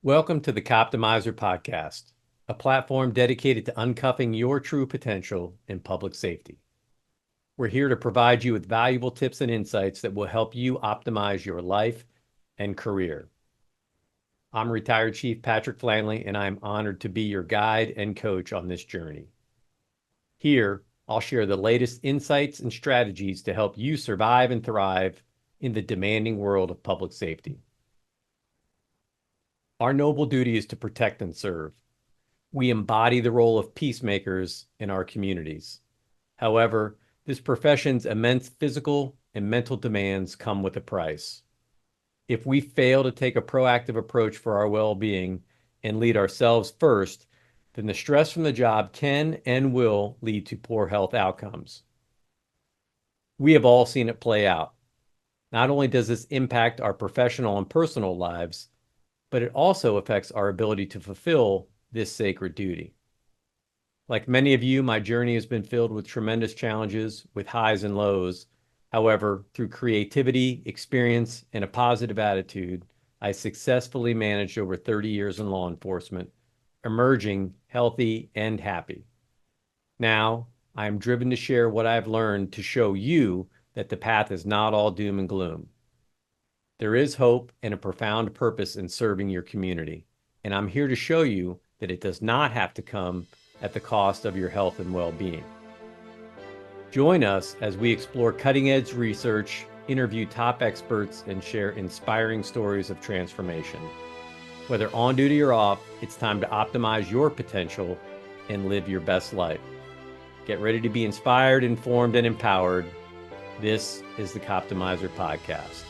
Welcome to the Coptimizer Podcast, a platform dedicated to uncuffing your true potential in public safety. We're here to provide you with valuable tips and insights that will help you optimize your life and career. I'm retired Chief Patrick Flanley, and I'm honored to be your guide and coach on this journey. Here, I'll share the latest insights and strategies to help you survive and thrive in the demanding world of public safety. Our noble duty is to protect and serve. We embody the role of peacemakers in our communities. However, this profession's immense physical and mental demands come with a price. If we fail to take a proactive approach for our well-being and lead ourselves first, then the stress from the job can and will lead to poor health outcomes. We have all seen it play out. Not only does this impact our professional and personal lives, but it also affects our ability to fulfill this sacred duty. Like many of you, my journey has been filled with tremendous challenges, with highs and lows. However, through creativity, experience, and a positive attitude, I successfully managed over 30 years in law enforcement, emerging healthy and happy. Now, I am driven to share what I've learned to show you that the path is not all doom and gloom. There is hope and a profound purpose in serving your community, and I'm here to show you that it does not have to come at the cost of your health and well-being. Join us as we explore cutting-edge research, interview top experts, and share inspiring stories of transformation. Whether on duty or off, it's time to optimize your potential and live your best life. Get ready to be inspired, informed, and empowered. This is the Coptimizer Podcast.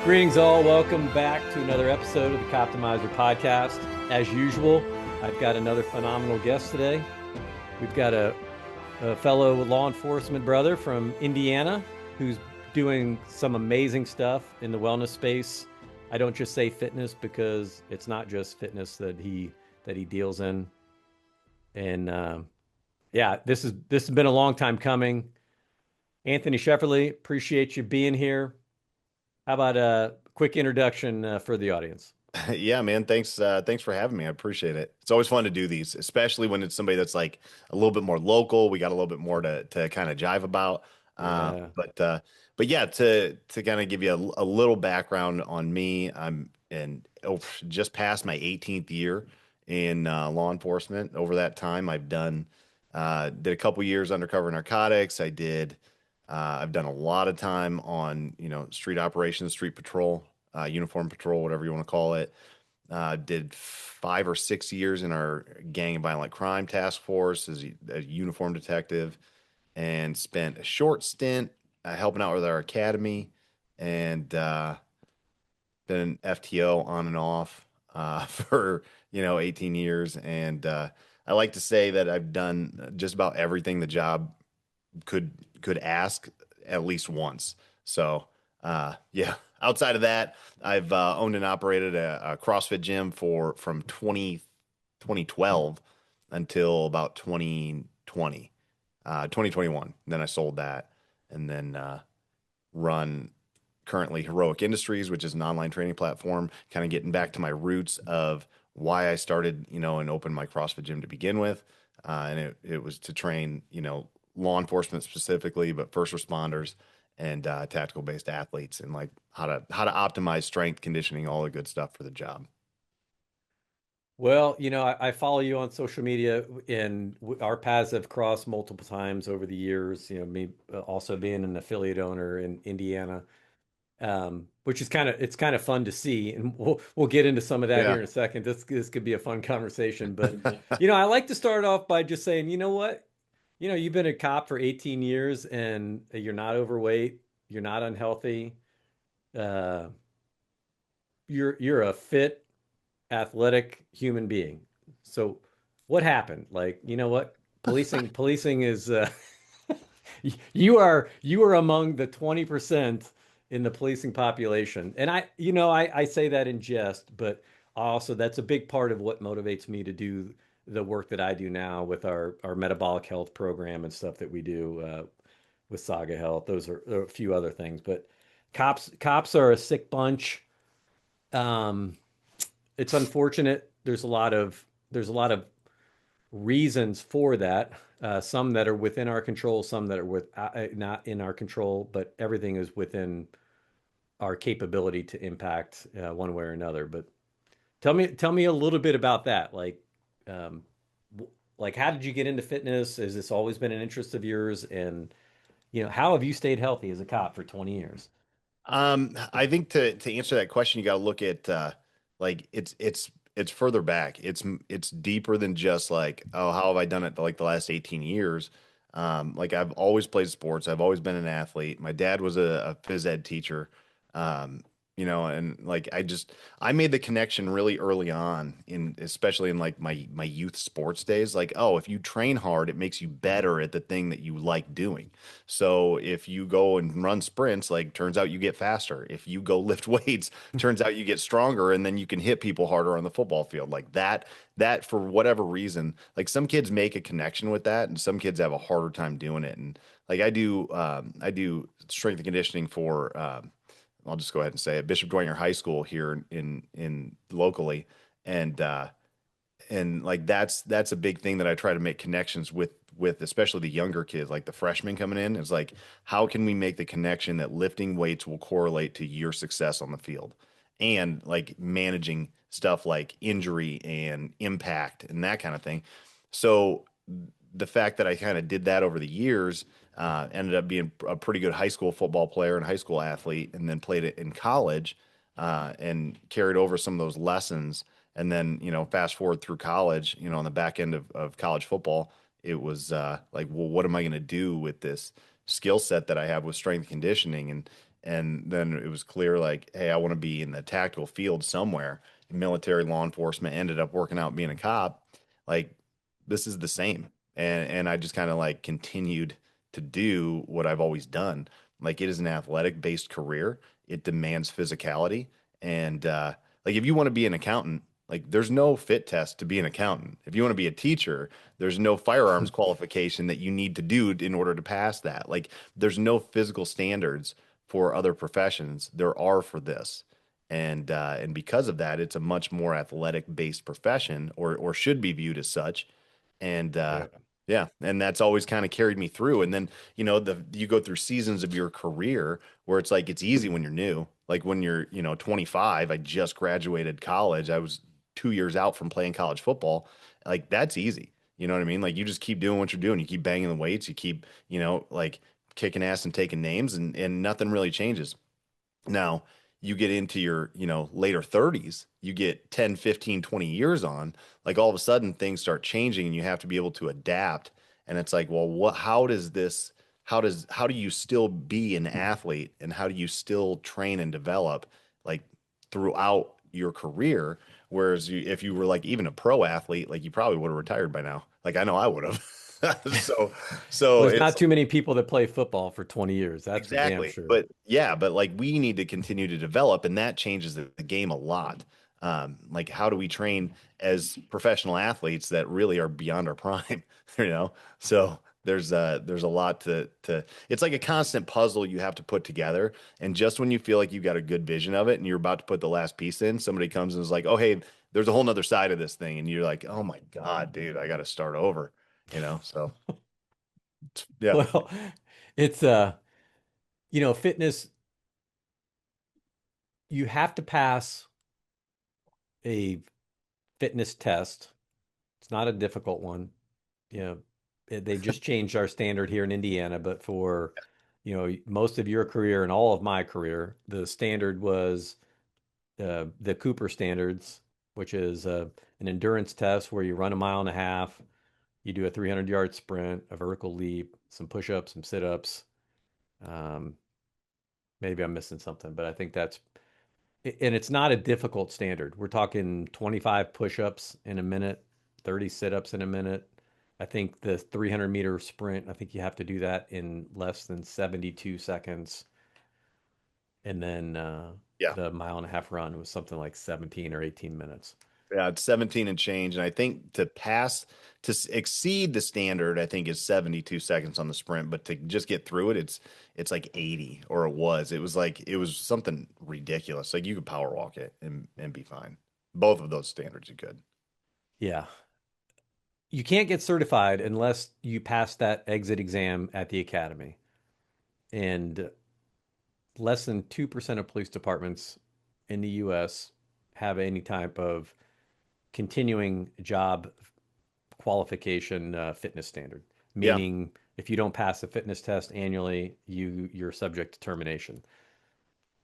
Greetings all, welcome back to another episode of the Coptimizer Podcast. As usual, I've got another phenomenal guest today. We've got a fellow law enforcement brother from Indiana who's doing some amazing stuff in the wellness space. I don't just say fitness because it's not just fitness that he deals in. And this has been a long time coming. Anthony Shefferly, appreciate you being here. How about a quick introduction for the audience? Yeah, man. Thanks for having me. I appreciate it. It's always fun to do these, especially when it's somebody that's like a little bit more local. We got a little bit more to kind of jive about. Yeah. But yeah, to kind of give you a little background on me, just past my 18th year in law enforcement. Over that time, did a couple years undercover narcotics. I've done a lot of time on, street operations, street patrol, uniform patrol, whatever you want to call it. Did 5 or 6 years in our gang and violent crime task force as a uniform detective, and spent a short stint helping out with our academy, and been an FTO on and off for 18 years. And I like to say that I've done just about everything the job could ask at least once. So yeah, outside of that, I've owned and operated a CrossFit gym from 2012 until about 2021. Then I sold that, and then run currently Heroic Industries, which is an online training platform, kind of getting back to my roots of why I started, and opened my CrossFit gym to begin with. And it was to train, law enforcement specifically, but first responders and tactical based athletes, and like how to optimize strength conditioning, all the good stuff for the job. Well, I follow you on social media, and our paths have crossed multiple times over the years. Me also being an affiliate owner in Indiana, which is it's kind of fun to see, and we'll get into some of that here Yeah. in a second. This could be a fun conversation, but I like to start off by just saying, you know what, you've been a cop for 18 years, and you're not overweight, you're not unhealthy, uh, you're a fit, athletic human being. So what happened? Like, you know what? Policing is you are among the 20% in the policing population. And I say that in jest, but also that's a big part of what motivates me to do the work that I do now with our metabolic health program and stuff that we do with Saga Health. Those are a few other things, but cops are a sick bunch. Um, it's unfortunate. There's a lot of reasons for that. Some that are within our control, some that are not in our control, but everything is within our capability to impact one way or another. But tell me a little bit about that. Um, like how did you get into fitness? Has this always been an interest of yours? And how have you stayed healthy as a cop for 20 years? I think to answer that question, you got to look at like it's further back. It's deeper than just like, oh, how have I done it like the last 18 years? Like I've always played sports. I've always been an athlete. My dad was a phys ed teacher. Um, and like I made the connection really early on in especially in like my youth sports days. Like, oh, if you train hard, it makes you better at the thing that you like doing. So if you go and run sprints, like turns out you get faster. If you go lift weights, turns out you get stronger and then you can hit people harder on the football field. Like that for whatever reason, like some kids make a connection with that and some kids have a harder time doing it. And like I do strength and conditioning for I'll just go ahead and say it, Bishop Dwenger High School here in locally. And and like that's a big thing that I try to make connections with especially the younger kids, like the freshmen coming in. It's like, how can we make the connection that lifting weights will correlate to your success on the field and like managing stuff like injury and impact and that kind of thing. So the fact that I kind of did that over the years, ended up being a pretty good high school football player and high school athlete, and then played it in college, and carried over some of those lessons. And then, fast forward through college, on the back end of college football, it was like, well, what am I going to do with this skill set that I have with strength and conditioning? And then it was clear, like, hey, I want to be in the tactical field somewhere. Military, law enforcement, ended up working out being a cop. Like, this is the same. And I just kind of like continued to do what I've always done. Like it is an athletic based career. It demands physicality. And like if you want to be an accountant, like there's no fit test to be an accountant. If you want to be a teacher, there's no firearms qualification that you need to do in order to pass that. Like there's no physical standards for other professions. There are for this. And because of that, it's a much more athletic based profession, or should be viewed as such. And Yeah. yeah, and that's always kind of carried me through. And then, you go through seasons of your career where it's like it's easy when you're new. Like when you're, 25, I just graduated college. I was 2 years out from playing college football. Like that's easy. You know what I mean? Like you just keep doing what you're doing. You keep banging the weights, you keep, like kicking ass and taking names, and nothing really changes. Now, you get into your, later 30s, you get 10, 15, 20 years on, like all of a sudden things start changing and you have to be able to adapt. And it's like, well, how do you still be an athlete and how do you still train and develop like throughout your career? Whereas if you were like even a pro athlete, like you probably would have retired by now. Like I know I would have. So, Well, so there's it's not too many people that play football for 20 years. That's for damn exactly. sure. But yeah, but like we need to continue to develop, and that changes the game a lot. Like how do we train as professional athletes that really are beyond our prime, you know? So there's a lot to it's like a constant puzzle you have to put together. And just when you feel like you've got a good vision of it and you're about to put the last piece in, somebody comes and is like, oh hey, there's a whole nother side of this thing. And you're like, oh my God, dude, I gotta start over, So yeah. Well, it's fitness, you have to pass a fitness test. It's not a difficult one. You know, they just changed our standard here in Indiana, but for, most of your career and all of my career, the standard was the Cooper standards, which is an endurance test where you run a mile and a half, you do a 300-yard sprint, a vertical leap, some push-ups, some sit-ups. Um, Maybe I'm missing something, but I think and it's not a difficult standard. We're talking 25 push-ups in a minute, 30 sit-ups in a minute. I think the 300-meter sprint, I think you have to do that in less than 72 seconds. And then Yeah. the mile and a half run was something like 17 or 18 minutes. Yeah, it's 17 and change. And I think exceed the standard, I think is 72 seconds on the sprint, but to just get through it, it's like 80, or it was something ridiculous. Like you could power walk it and be fine. Both of those standards are good. Yeah. You can't get certified unless you pass that exit exam at the academy. And less than 2% of police departments in the US have any type of continuing job qualification fitness standard, Yeah. meaning if you don't pass a fitness test annually, you're subject to termination.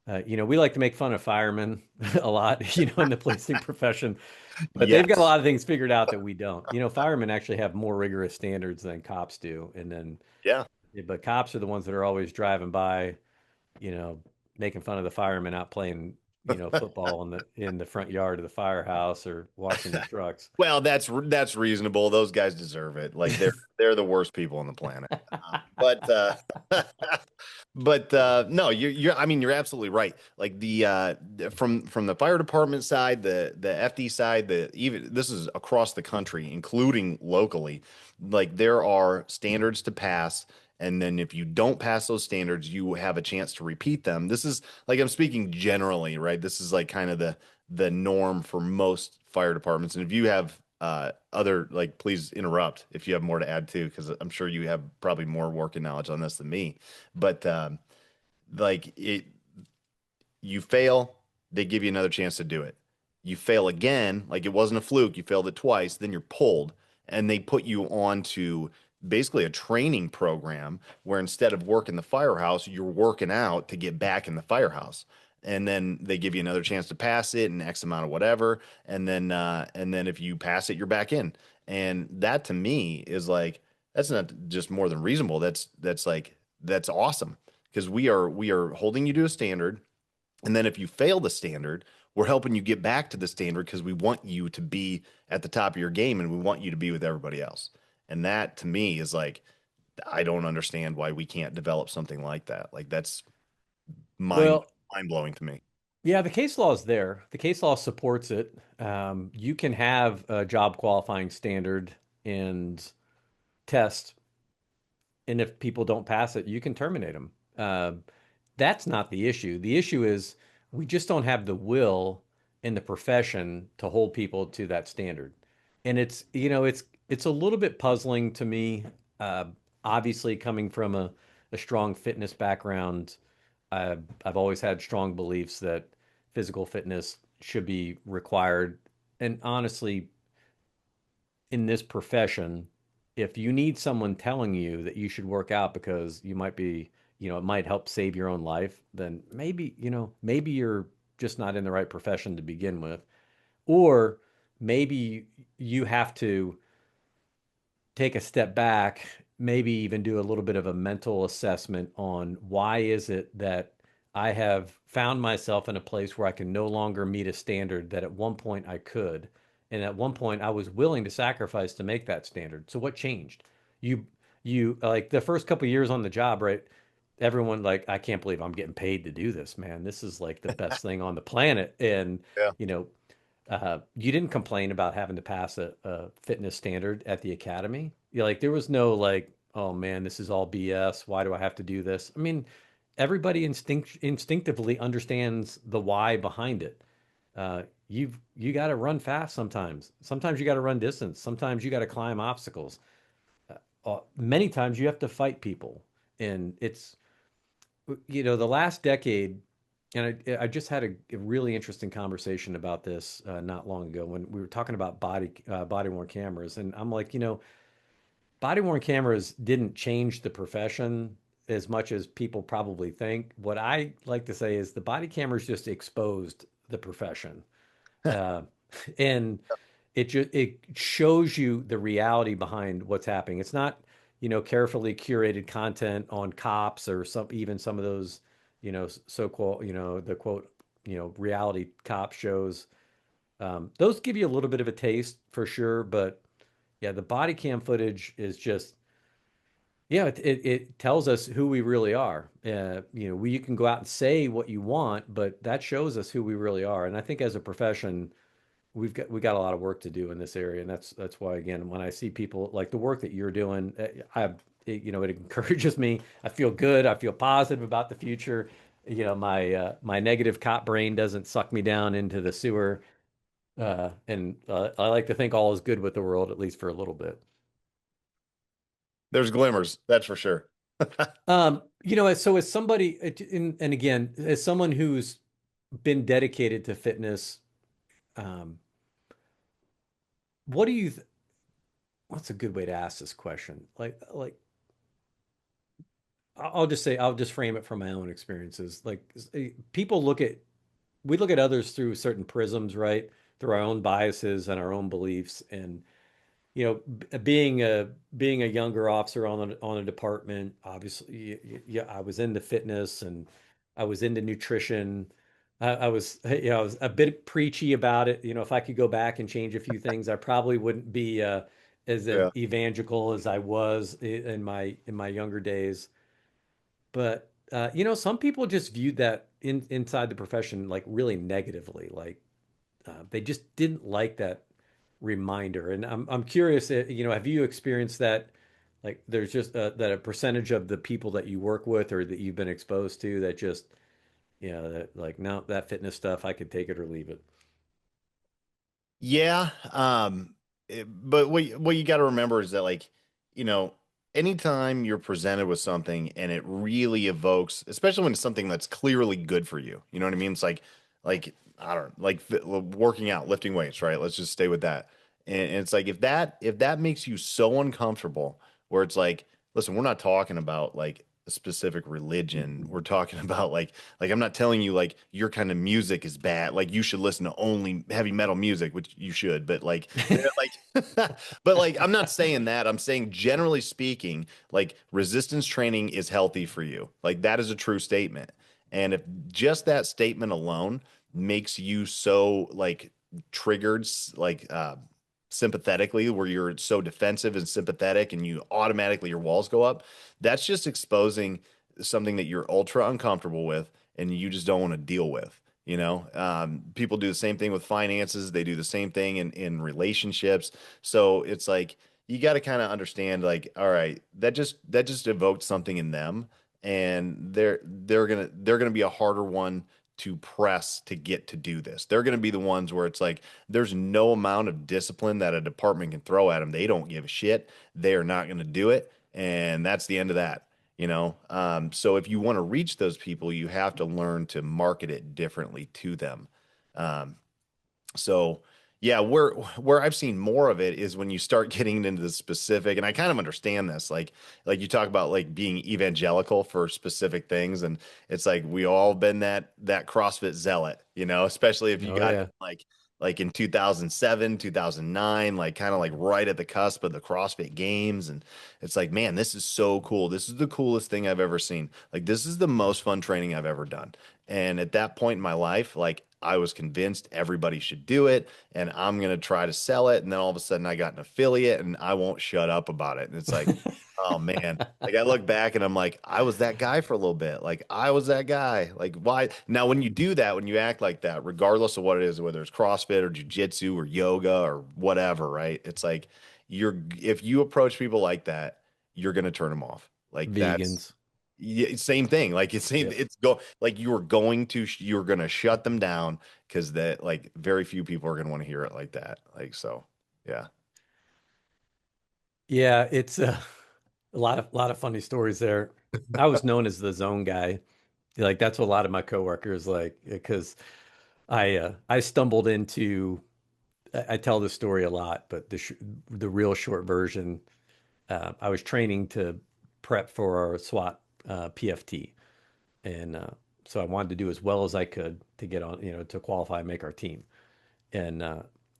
We like to make fun of firemen a lot, in the policing profession, but they've got a Yes. lot of things figured out that we don't. Firemen actually have more rigorous standards than cops do, and then Yeah. but cops are the ones that are always driving by, you know, making fun of the firemen out playing, football in the front yard of the firehouse or washing their trucks. Well, that's reasonable. Those guys deserve it. Like they're the worst people on the planet. But no, I mean you're absolutely right. Like from the fire department side, the FD side, the even this is across the country, including locally. Like there are standards to pass, and then if you don't pass those standards, you have a chance to repeat them. This is like I'm speaking generally, right? This is like kind of the norm for most fire departments. And if you have other like, please interrupt if you have more to add too, because I'm sure you have probably more working knowledge on this than me. But like it, you fail, they give you another chance to do it. You fail again, like it wasn't a fluke, you failed it twice, then you're pulled, and they put you on to basically a training program where instead of working the firehouse, you're working out to get back in the firehouse. And then they give you another chance to pass it and X amount of whatever. And then if you pass it, you're back in. And that to me is like that's not just more than reasonable. That's awesome because we are holding you to a standard, and then if you fail the standard, we're helping you get back to the standard because we want you to be at the top of your game and we want you to be with everybody else. And that to me is like, I don't understand why we can't develop something like that. Like that's mind Well, mind blowing to me. yeah, the case law is there. The case law supports it. You can have a job qualifying standard and test, and if people don't pass it, you can terminate them. That's not the issue. The issue is we just don't have the will in the profession to hold people to that standard. And it's a little bit puzzling to me. Uh, Obviously, coming from a strong fitness background, I've always had strong beliefs that physical fitness should be required. And honestly, in this profession, if you need someone telling you that you should work out because you might be, it might help save your own life, then maybe you're just not in the right profession to begin with. Or maybe you have to take a step back, maybe even do a little bit of a mental assessment on why is it that I have found myself in a place where I can no longer meet a standard that at one point I could. And at one point I was willing to sacrifice to make that standard. So what changed? You you like the first couple of years on the job, right? Everyone like, I can't believe I'm getting paid to do this, man. This is like the best thing on the planet. And Yeah. you know, you didn't complain about having to pass a fitness standard at the academy. Like there was no like, oh man, this is all BS. Why do I have to do this? I mean, everybody instinctively understands the why behind it. You got to run fast sometimes. Sometimes you got to run distance. Sometimes you got to climb obstacles. Many times you have to fight people, and it's the last decade, and I just had a really interesting conversation about this not long ago when we were talking about body worn cameras, and I'm like, body worn cameras didn't change the profession as much as people probably think. What I like to say is the body cameras just exposed the profession, uh, and it shows you the reality behind what's happening. It's not, carefully curated content on cops or some of those, so quote, the quote, reality cop shows. Those give you a little bit of a taste for sure, but Yeah, the body cam footage is just, yeah, it tells us who we really are. You can go out and say what you want, but that shows us who we really are. And I think as a profession, we got a lot of work to do in this area, and that's why again, when I see people like the work that you're doing, it encourages me. I feel good. I feel positive about the future. My negative cop brain doesn't suck me down into the sewer, and I like to think all is good with the world, at least for a little bit. There's glimmers, that's for sure. So as somebody, and again, as someone who's been dedicated to fitness, um, what do you? What's a good way to ask this question? Like I'll just say, I'll just frame it from my own experiences. People we look at others through certain prisms, right? Through our own biases and our own beliefs. And, being a younger officer on a department, obviously, yeah, I was into fitness and I was into nutrition. I was a bit preachy about it. If I could go back and change a few things, I probably wouldn't be as Yeah. evangelical as I was in my younger days. But some people just viewed that inside the profession like really negatively. Like they just didn't like that reminder. And I'm curious, have you experienced that? Like there's just that a percentage of the people that you work with or that you've been exposed to that just, that like, no, that fitness stuff, I could take it or leave it. Yeah, but what you got to remember is that like, you know, anytime you're presented with something and it really evokes, especially when it's something that's clearly good for you, you know what I mean? It's like I don't know, like working out, lifting weights, right? Let's just stay with that. And it's like if that makes you so uncomfortable, where it's like, listen, we're not talking about like a specific religion. We're talking about like I'm not telling you like your kind of music is bad. Like you should listen to only heavy metal music, which you should, but like but like I'm not saying that. I'm saying generally speaking, like resistance training is healthy for you. Like that is a true statement. And if just that statement alone makes you so like triggered like sympathetically where you're so defensive and sympathetic and you automatically your walls go up, that's just exposing something that you're ultra uncomfortable with and you just don't want to deal with. People do the same thing with finances. They do the same thing in relationships. So it's like you got to kind of understand, like, all right, that just evoked something in them, and they're gonna be a harder one to press to get to do this. They're gonna be the ones where it's like there's no amount of discipline that a department can throw at them. They don't give a shit. They are not gonna do it, and that's the end of that. So if you want to reach those people, you have to learn to market it differently to them. Um, so yeah, where I've seen more of it is when you start getting into the specific, and I kind of understand this, like you talk about like being evangelical for specific things, and it's like we all been that CrossFit zealot, especially if you Oh got yeah. like in 2007, 2009, like kind of like right at the cusp of the CrossFit games, and it's like, man, this is so cool. This is the coolest thing I've ever seen. Like this is the most fun training I've ever done. And at that point in my life, like I was convinced everybody should do it and I'm going to try to sell it. And then all of a sudden I got an affiliate and I won't shut up about it. And it's like, oh man, like I look back and I'm like, I was that guy for a little bit. Like I was that guy. Like why? Now, when you do that, when you act like that, regardless of what it is, whether it's CrossFit or jiu-jitsu or yoga or whatever, right? It's like if you approach people like that, you're going to turn them off. Like that's Vegans. yeah, same thing. Like Yep. it's go like you're gonna shut them down because that like very few people are gonna want to hear it like that. Like so, yeah. Yeah, it's a lot of funny stories there. I was known as the zone guy. Like that's what a lot of my coworkers like because I stumbled into I tell this story a lot, but the real short version, I was training to prep for our SWAT PFT, and so I wanted to do as well as I could to get on, to qualify and make our team. And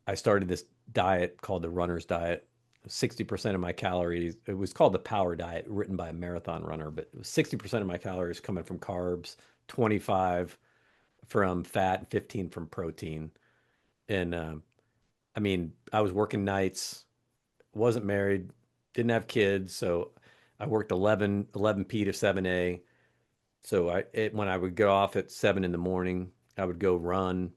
I started this diet called the runner's diet. 60% of my calories, it was called the power diet, written by a marathon runner, but it was 60% of my calories coming from carbs, 25 from fat, and 15 from protein. And I mean, I was working nights. wasn't married, didn't have kids, so I worked 11 p to 7 a. So when I would get off at 7 in the morning, I would go run.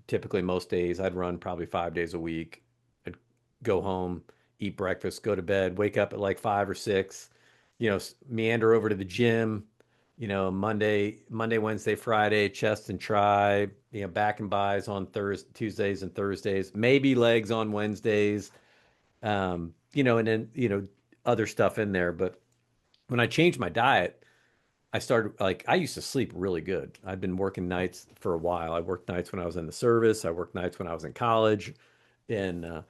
Typically, most days, I'd run probably 5 days a week. I'd go home, eat breakfast, go to bed, wake up at like 5 or 6, meander over to the gym, Monday, Wednesday, Friday, chest and tri, back and buys on Thursdays, Tuesdays and Thursdays, maybe legs on Wednesdays, and then, other stuff in there. But when I changed my diet, I started like I used to sleep really good. I'd been working nights for a while. I worked nights when I was in the service. I worked nights when I was in college, and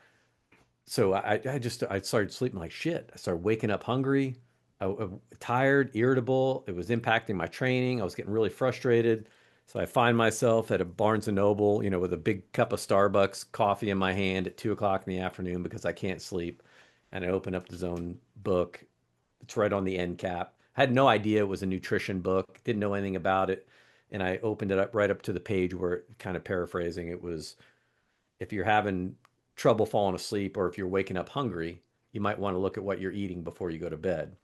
so I started sleeping like shit. I started waking up hungry, tired, irritable. It was impacting my training. I was getting really frustrated. So I find myself at a Barnes and Noble, with a big cup of Starbucks coffee in my hand at 2 o'clock in the afternoon because I can't sleep. And I open up the Zone book. It's right on the end cap. I had no idea it was a nutrition book, didn't know anything about it. And I opened it up right up to the page where, kind of paraphrasing, it was, if you're having trouble falling asleep or if you're waking up hungry, you might want to look at what you're eating before you go to bed.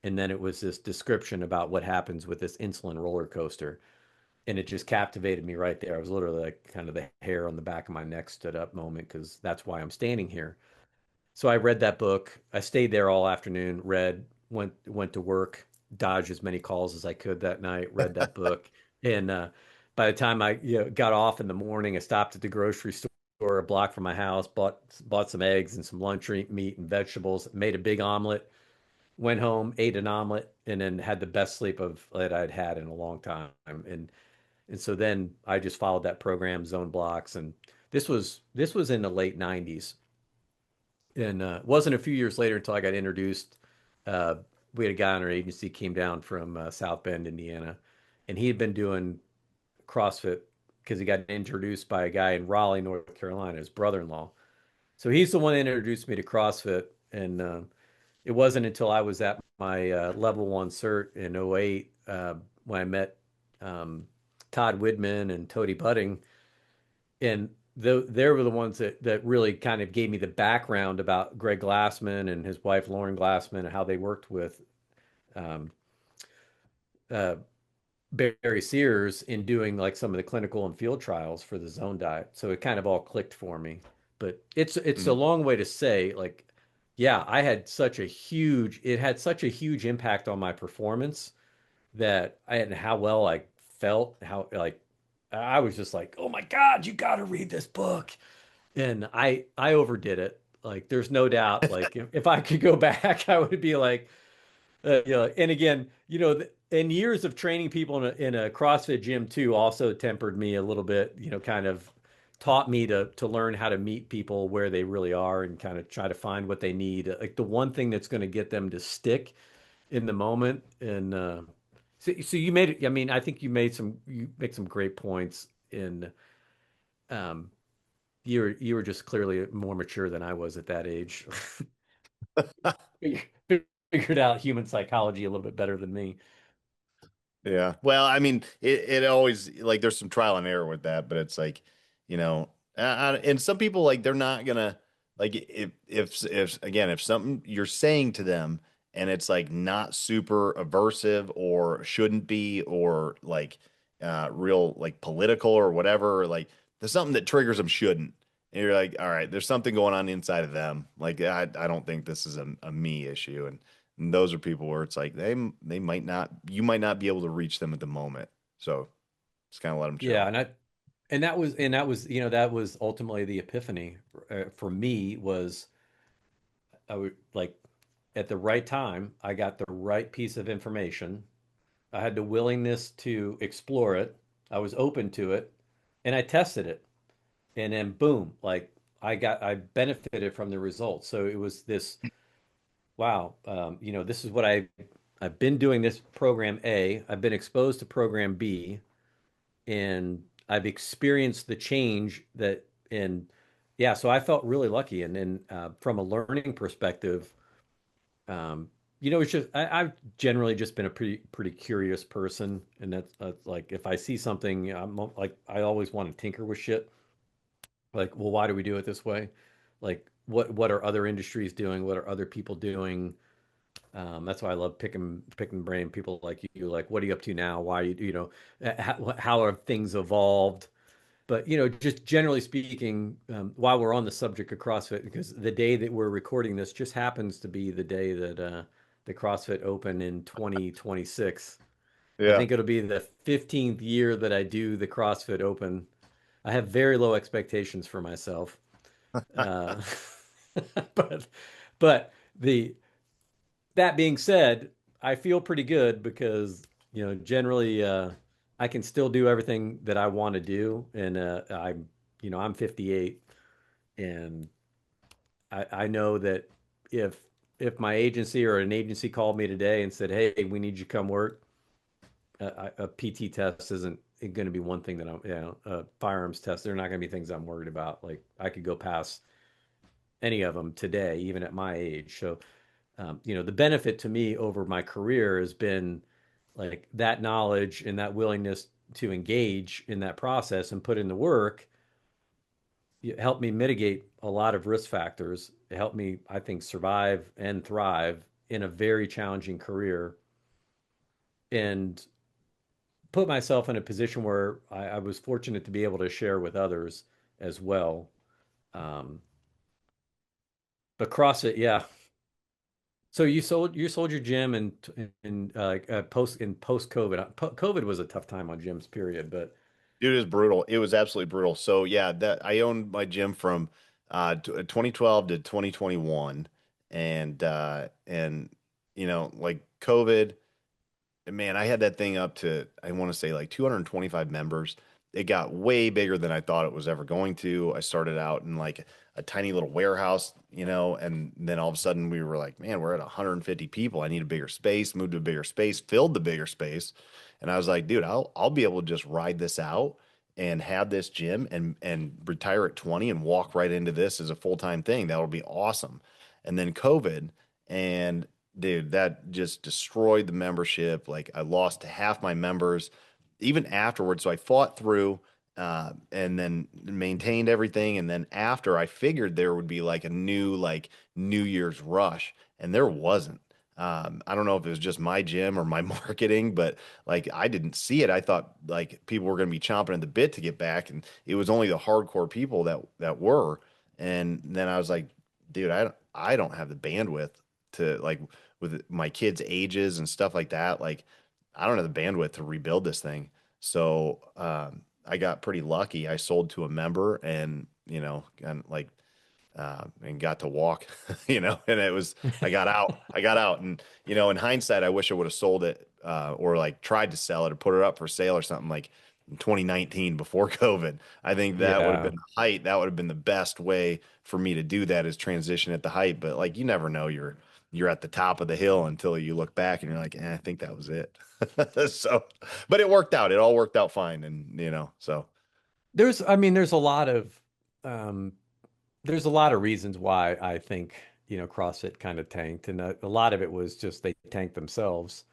And then it was this description about what happens with this insulin roller coaster. And it just captivated me right there. I was literally like, kind of the hair on the back of my neck stood up moment, because that's why I'm standing here. So I read that book. I stayed there all afternoon, read, went to work, dodged as many calls as I could that night, read that book. And by the time I, got off in the morning, I stopped at the grocery store a block from my house, bought some eggs and some lunch meat and vegetables, made a big omelet, went home, ate an omelet, and then had the best sleep of that I'd had in a long time. And so then I just followed that program, Zone Blocks, and this was in the late 90s. And it wasn't a few years later until I got introduced. Uh, we had a guy on our agency came down from South Bend, Indiana, and he had been doing CrossFit because he got introduced by a guy in Raleigh, North Carolina, his brother-in-law. So he's the one that introduced me to CrossFit, and it wasn't until I was at my level one cert in '08 when I met um, Todd Widman and Tody Budding, and they were the ones that really kind of gave me the background about Greg Glassman and his wife Lauren Glassman and how they worked with um, uh, Barry Sears in doing like some of the clinical and field trials for the Zone diet. So it kind of all clicked for me. But it's a Mm. long way to say, like, yeah, it had such a huge impact on my performance that and how well I felt, how like I was just like, oh my God, you got to read this book. And I overdid it. Like, there's no doubt. Like, if I could go back, I would be like, and again, and years of training people in a CrossFit gym too also tempered me a little bit. Kind of taught me to learn how to meet people where they really are and kind of try to find what they need. Like the one thing that's going to get them to stick in the moment. And so you made it. I mean, I think you make some great points in. Um, you were just clearly more mature than I was at that age. Figured out human psychology a little bit better than me. Yeah. Well, I mean, it always like there's some trial and error with that, but it's like, and some people like they're not gonna like if again if something you're saying to them and it's like not super aversive or shouldn't be or like real like political or whatever, or like there's something that triggers them shouldn't. And you're like, all right, there's something going on inside of them. Like I don't think this is a me issue. And those are people where it's like they might not you might not be able to reach them at the moment. So just kind of let them Yeah, chill. that was ultimately the epiphany for me was I would like at the right time, I got the right piece of information. I had the willingness to explore it. I was open to it, and I tested it. And then boom, like I benefited from the results. So it was this, wow, this is what I've been doing this program A. I've been exposed to program B, and I've experienced the change that and yeah, so I felt really lucky. And then from a learning perspective, it's just I've generally just been a pretty curious person, and that's like if I see something, like I always want to tinker with shit. Like, well, why do we do it this way? Like, what are other industries doing? What are other people doing? That's why I love picking the brain. People like you, like, what are you up to now? Why you know, how have things evolved? But just generally speaking, while we're on the subject of CrossFit, because the day that we're recording this just happens to be the day that the CrossFit Open in 2026. I Yeah. think it'll be the 15th year that I do the CrossFit Open. I have very low expectations for myself, uh, but but the that being said, I feel pretty good because generally I can still do everything that I want to do, and I'm 58, and I know that if if my agency or an agency called me today and said, "Hey, we need you to come work," a PT test isn't going to be one thing that a firearms test. They're not going to be things I'm worried about. Like I could go past any of them today, even at my age. So the benefit to me over my career has been like that knowledge and that willingness to engage in that process and put in the work. It helped me mitigate a lot of risk factors. It helped me, I think, survive and thrive in a very challenging career and put myself in a position where I was fortunate to be able to share with others as well. Um, but CrossFit, yeah. So you sold your gym post COVID. COVID was a tough time on gyms, period. But Dude, it was brutal. It was absolutely brutal. So yeah, that I owned my gym from 2012 to 2021, and like COVID. Man, I had that thing up to, I want to say like 225 members. It got way bigger than I thought it was ever going to. I started out in like a tiny little warehouse, and then all of a sudden we were like, man, we're at 150 people. I need a bigger space, moved to a bigger space, filled the bigger space. And I was like, dude, I'll be able to just ride this out and have this gym and retire at 20 and walk right into this as a full-time thing. That would be awesome. And then COVID, and dude, that just destroyed the membership. Like I lost half my members even afterwards. So I fought through and then maintained everything. And then after I figured there would be like a new like New Year's rush, and there wasn't. I don't know if it was just my gym or my marketing, but like I didn't see it. I thought like people were going to be chomping at the bit to get back, and it was only the hardcore people that were. And then I was like, dude, I don't have the bandwidth to like with my kids' ages and stuff like that. Like, I don't have the bandwidth to rebuild this thing. So I got pretty lucky. I sold to a member, and like and got to walk, and it was I got out, and in hindsight, I wish I would have sold it or like tried to sell it or put it up for sale or something like in 2019 before COVID. I think that would have yeah, been the height. That would have been the best way for me to do that is transition at the height. But like you never know, you're at the top of the hill until you look back and you're like, I think that was it. So, but it worked out. It all worked out fine, and so. I mean, um, there's a lot of reasons why I think CrossFit kind of tanked, and a lot of it was just they tanked themselves.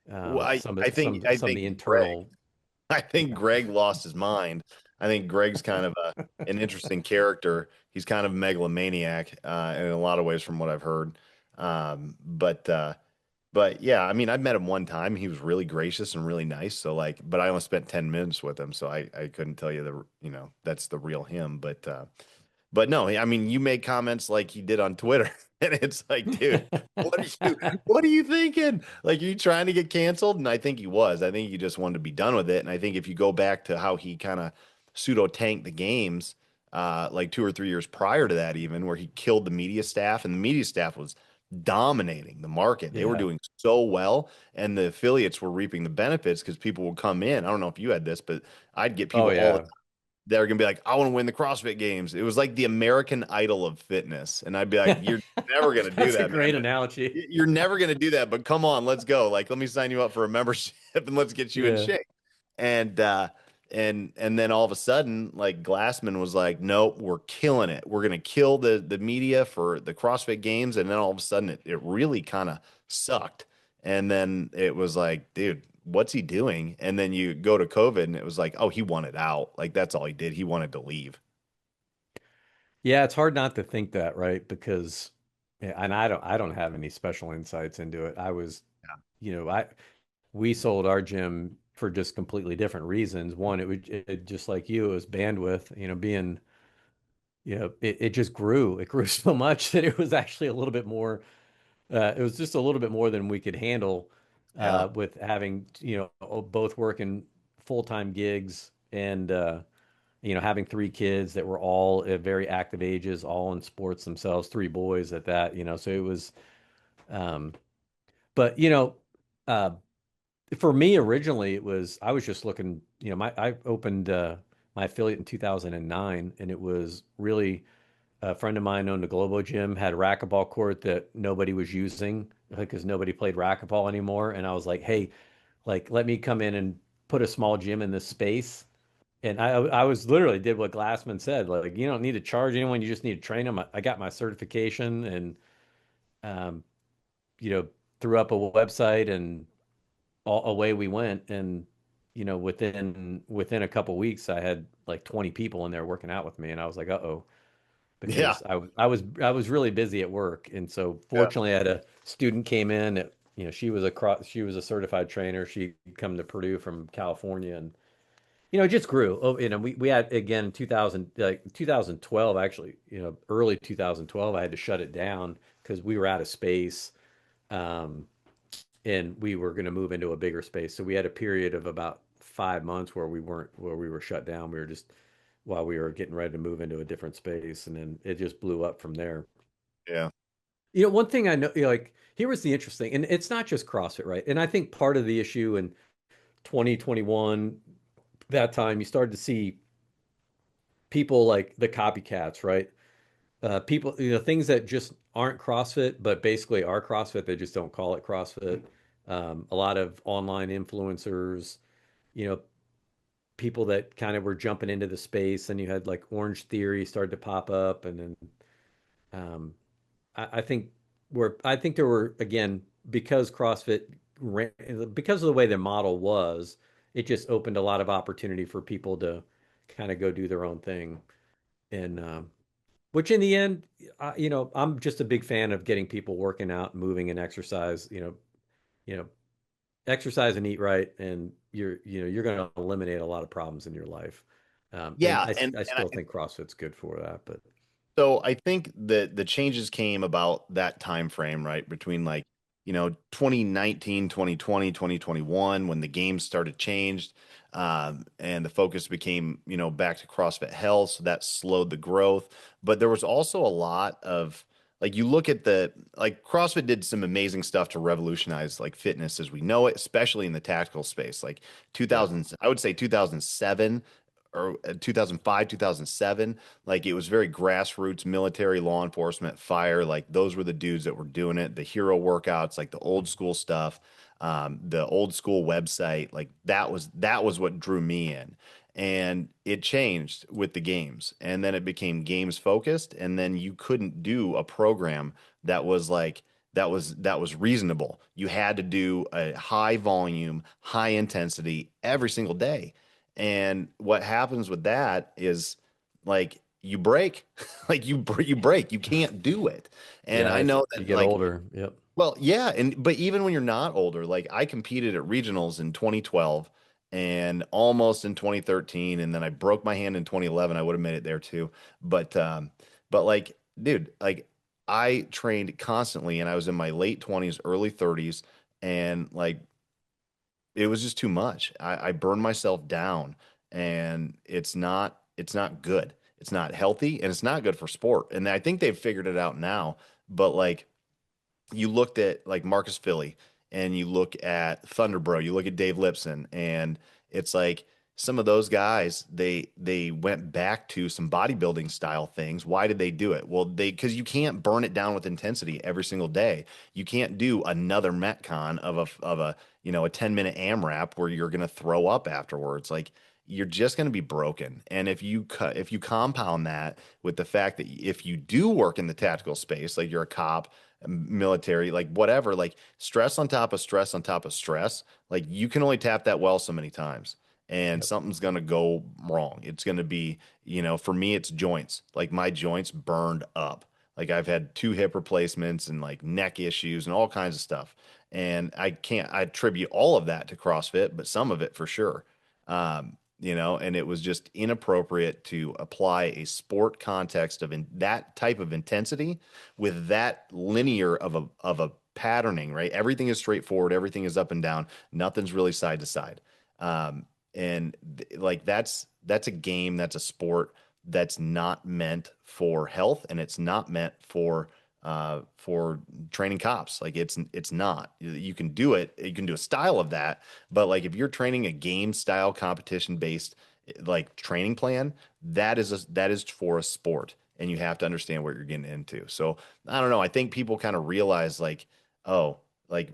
Well, Some I of think some I some of think the Greg internal, I think yeah, Greg lost his mind. I think Greg's kind of an interesting character. He's kind of a megalomaniac in a lot of ways, from what I've heard. But yeah, I mean, I met him one time. He was really gracious and really nice. So like, but I only spent 10 minutes with him, so I couldn't tell you that's the real him. But no, I mean, you make comments like he did on Twitter, and it's like, dude, what are you, what are you thinking? Like, are you trying to get canceled? And I think he was. I think he just wanted to be done with it. And I think if you go back to how he kind of pseudo tanked the games, like 2 or 3 years prior to that, even where he killed the media staff, and the media staff was dominating the market. They were yeah, doing so well, and the affiliates were reaping the benefits because people would come in. I don't know if you had this, but I'd get oh people all the yeah, they're gonna be like, I want to win the CrossFit Games. It was like the American Idol of fitness, and I'd be like, you're never gonna do that's a that, man. great analogy. You're never gonna do that. But come on, let's go. Like, let me sign you up for a membership and let's get you in Yeah. shape. And and then all of a sudden, like Glassman was like, nope, we're killing it. We're gonna kill the media for the CrossFit Games. And then all of a sudden, it really kind of sucked. And then it was like, dude, what's he doing? And then you go to COVID and it was like, oh, he wanted out. Like that's all he did. He wanted to leave. Yeah, it's hard not to think that, right? Because, yeah, and I don't have any special insights into it. I was, we sold our gym for just completely different reasons. One, just like you, it was bandwidth, being, it just grew. It grew so much that it was actually a little bit more, it was just a little bit more than we could handle, Yeah. with having, both working full-time gigs and, having three kids that were all at very active ages, all in sports themselves, three boys at that, so it was, um, but, uh, for me originally I was just looking, I opened, my affiliate in 2009, and it was really a friend of mine owned a Globo gym, had a racquetball court that nobody was using because nobody played racquetball anymore. And I was like, hey, like, let me come in and put a small gym in this space. And I was literally did what Glassman said, like, you don't need to charge anyone, you just need to train them. I got my certification and, um, you know, threw up a website and away we went. And, within a couple weeks, I had like 20 people in there working out with me. And I was like, uh-oh, Yeah. because I was really busy at work. And so Yeah. fortunately I had a student came in that, she was a certified trainer. She'd come to Purdue from California, and it just grew. Oh, we had, again, 2000, like 2012, actually, early 2012, I had to shut it down because we were out of space. Um, and we were going to move into a bigger space. So we had a period of about 5 months where we were shut down. We were just, while we were getting ready to move into a different space, and then it just blew up from there. Yeah. One thing I know, like, here was the interesting, and it's not just CrossFit, right? And I think part of the issue in 2021, that time, you started to see people like the copycats, right? People, things that just aren't CrossFit, but basically are CrossFit. They just don't call it CrossFit. A lot of online influencers, you know, people that kind of were jumping into the space, and you had like Orange Theory started to pop up, and then, um, I think there were, again, because CrossFit ran, because of the way their model was, it just opened a lot of opportunity for people to kind of go do their own thing, and, which in the end, I'm just a big fan of getting people working out, moving, and exercise. You know, exercise and eat right, and you're going to eliminate a lot of problems in your life. And Yeah. I And still think CrossFit's good for that, but so I think that the changes came about that time frame, right? Between like, 2019, 2020, 2021, when the games started changed, and the focus became, back to CrossFit Health. So that slowed the growth. But there was also a lot of, like, you look at like CrossFit did some amazing stuff to revolutionize like fitness as we know it, especially in the tactical space. Like yeah, 2000, I would say 2007 or 2005, 2007. Like it was very grassroots, military, law enforcement, fire. Like those were the dudes that were doing it. The hero workouts, like the old school stuff, the old school website. Like that was what drew me in. And it changed with the games, and then it became games focused, and then you couldn't do a program that was like that was reasonable. You had to do a high volume, high intensity every single day. And what happens with that is like you break, like you break, you can't do it. And yeah, I as know you that get like, older, yep, well, yeah, and but even when you're not older, like I competed at regionals in 2012 and almost in 2013, and then I broke my hand in 2011. I would have made it there too. But like, dude, like I trained constantly and I was in my late 20s, early 30s, and like it was just too much. I burned myself down, and it's not good. It's not healthy, and it's not good for sport. And I think they've figured it out now. But like you looked at like Marcus Philly, and you look at Thunderbro, you look at Dave Lipson, and it's like some of those guys, they went back to some bodybuilding style things. Why did they do it? Well, because you can't burn it down with intensity every single day. You can't do another Metcon of a 10-minute AMRAP where you're gonna throw up afterwards. Like you're just going to be broken. And if you compound that with the fact that if you do work in the tactical space, like you're a cop, military, like whatever, like stress on top of stress on top of stress, like you can only tap that well so many times. and Yep. something's going to go wrong. It's going to be, for me, it's joints. Like my joints burned up. Like I've had 2 hip replacements and like neck issues and all kinds of stuff. And I attribute all of that to CrossFit, but some of it for sure. And it was just inappropriate to apply a sport context of that type of intensity with that linear of a patterning, right? Everything is straightforward, everything is up and down, nothing's really side to side. Like that's a game, that's a sport that's not meant for health, and it's not meant for training cops. Like it's not. You can do it. You can do a style of that, but like if you're training a game style competition based like training plan, that is for a sport, and you have to understand what you're getting into. So I don't know. I think people kind of realize like, oh, like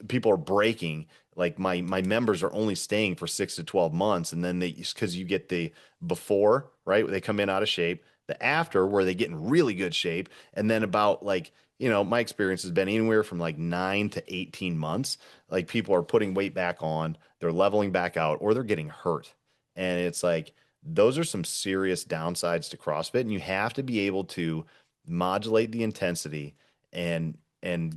people are breaking. Like my members are only staying for 6 to 12 months, and then because you get the before, right? They come in out of shape, the after where they get in really good shape, and then about like, my experience has been anywhere from like 9 to 18 months. Like people are putting weight back on, they're leveling back out, or they're getting hurt. And it's like those are some serious downsides to CrossFit, and you have to be able to modulate the intensity and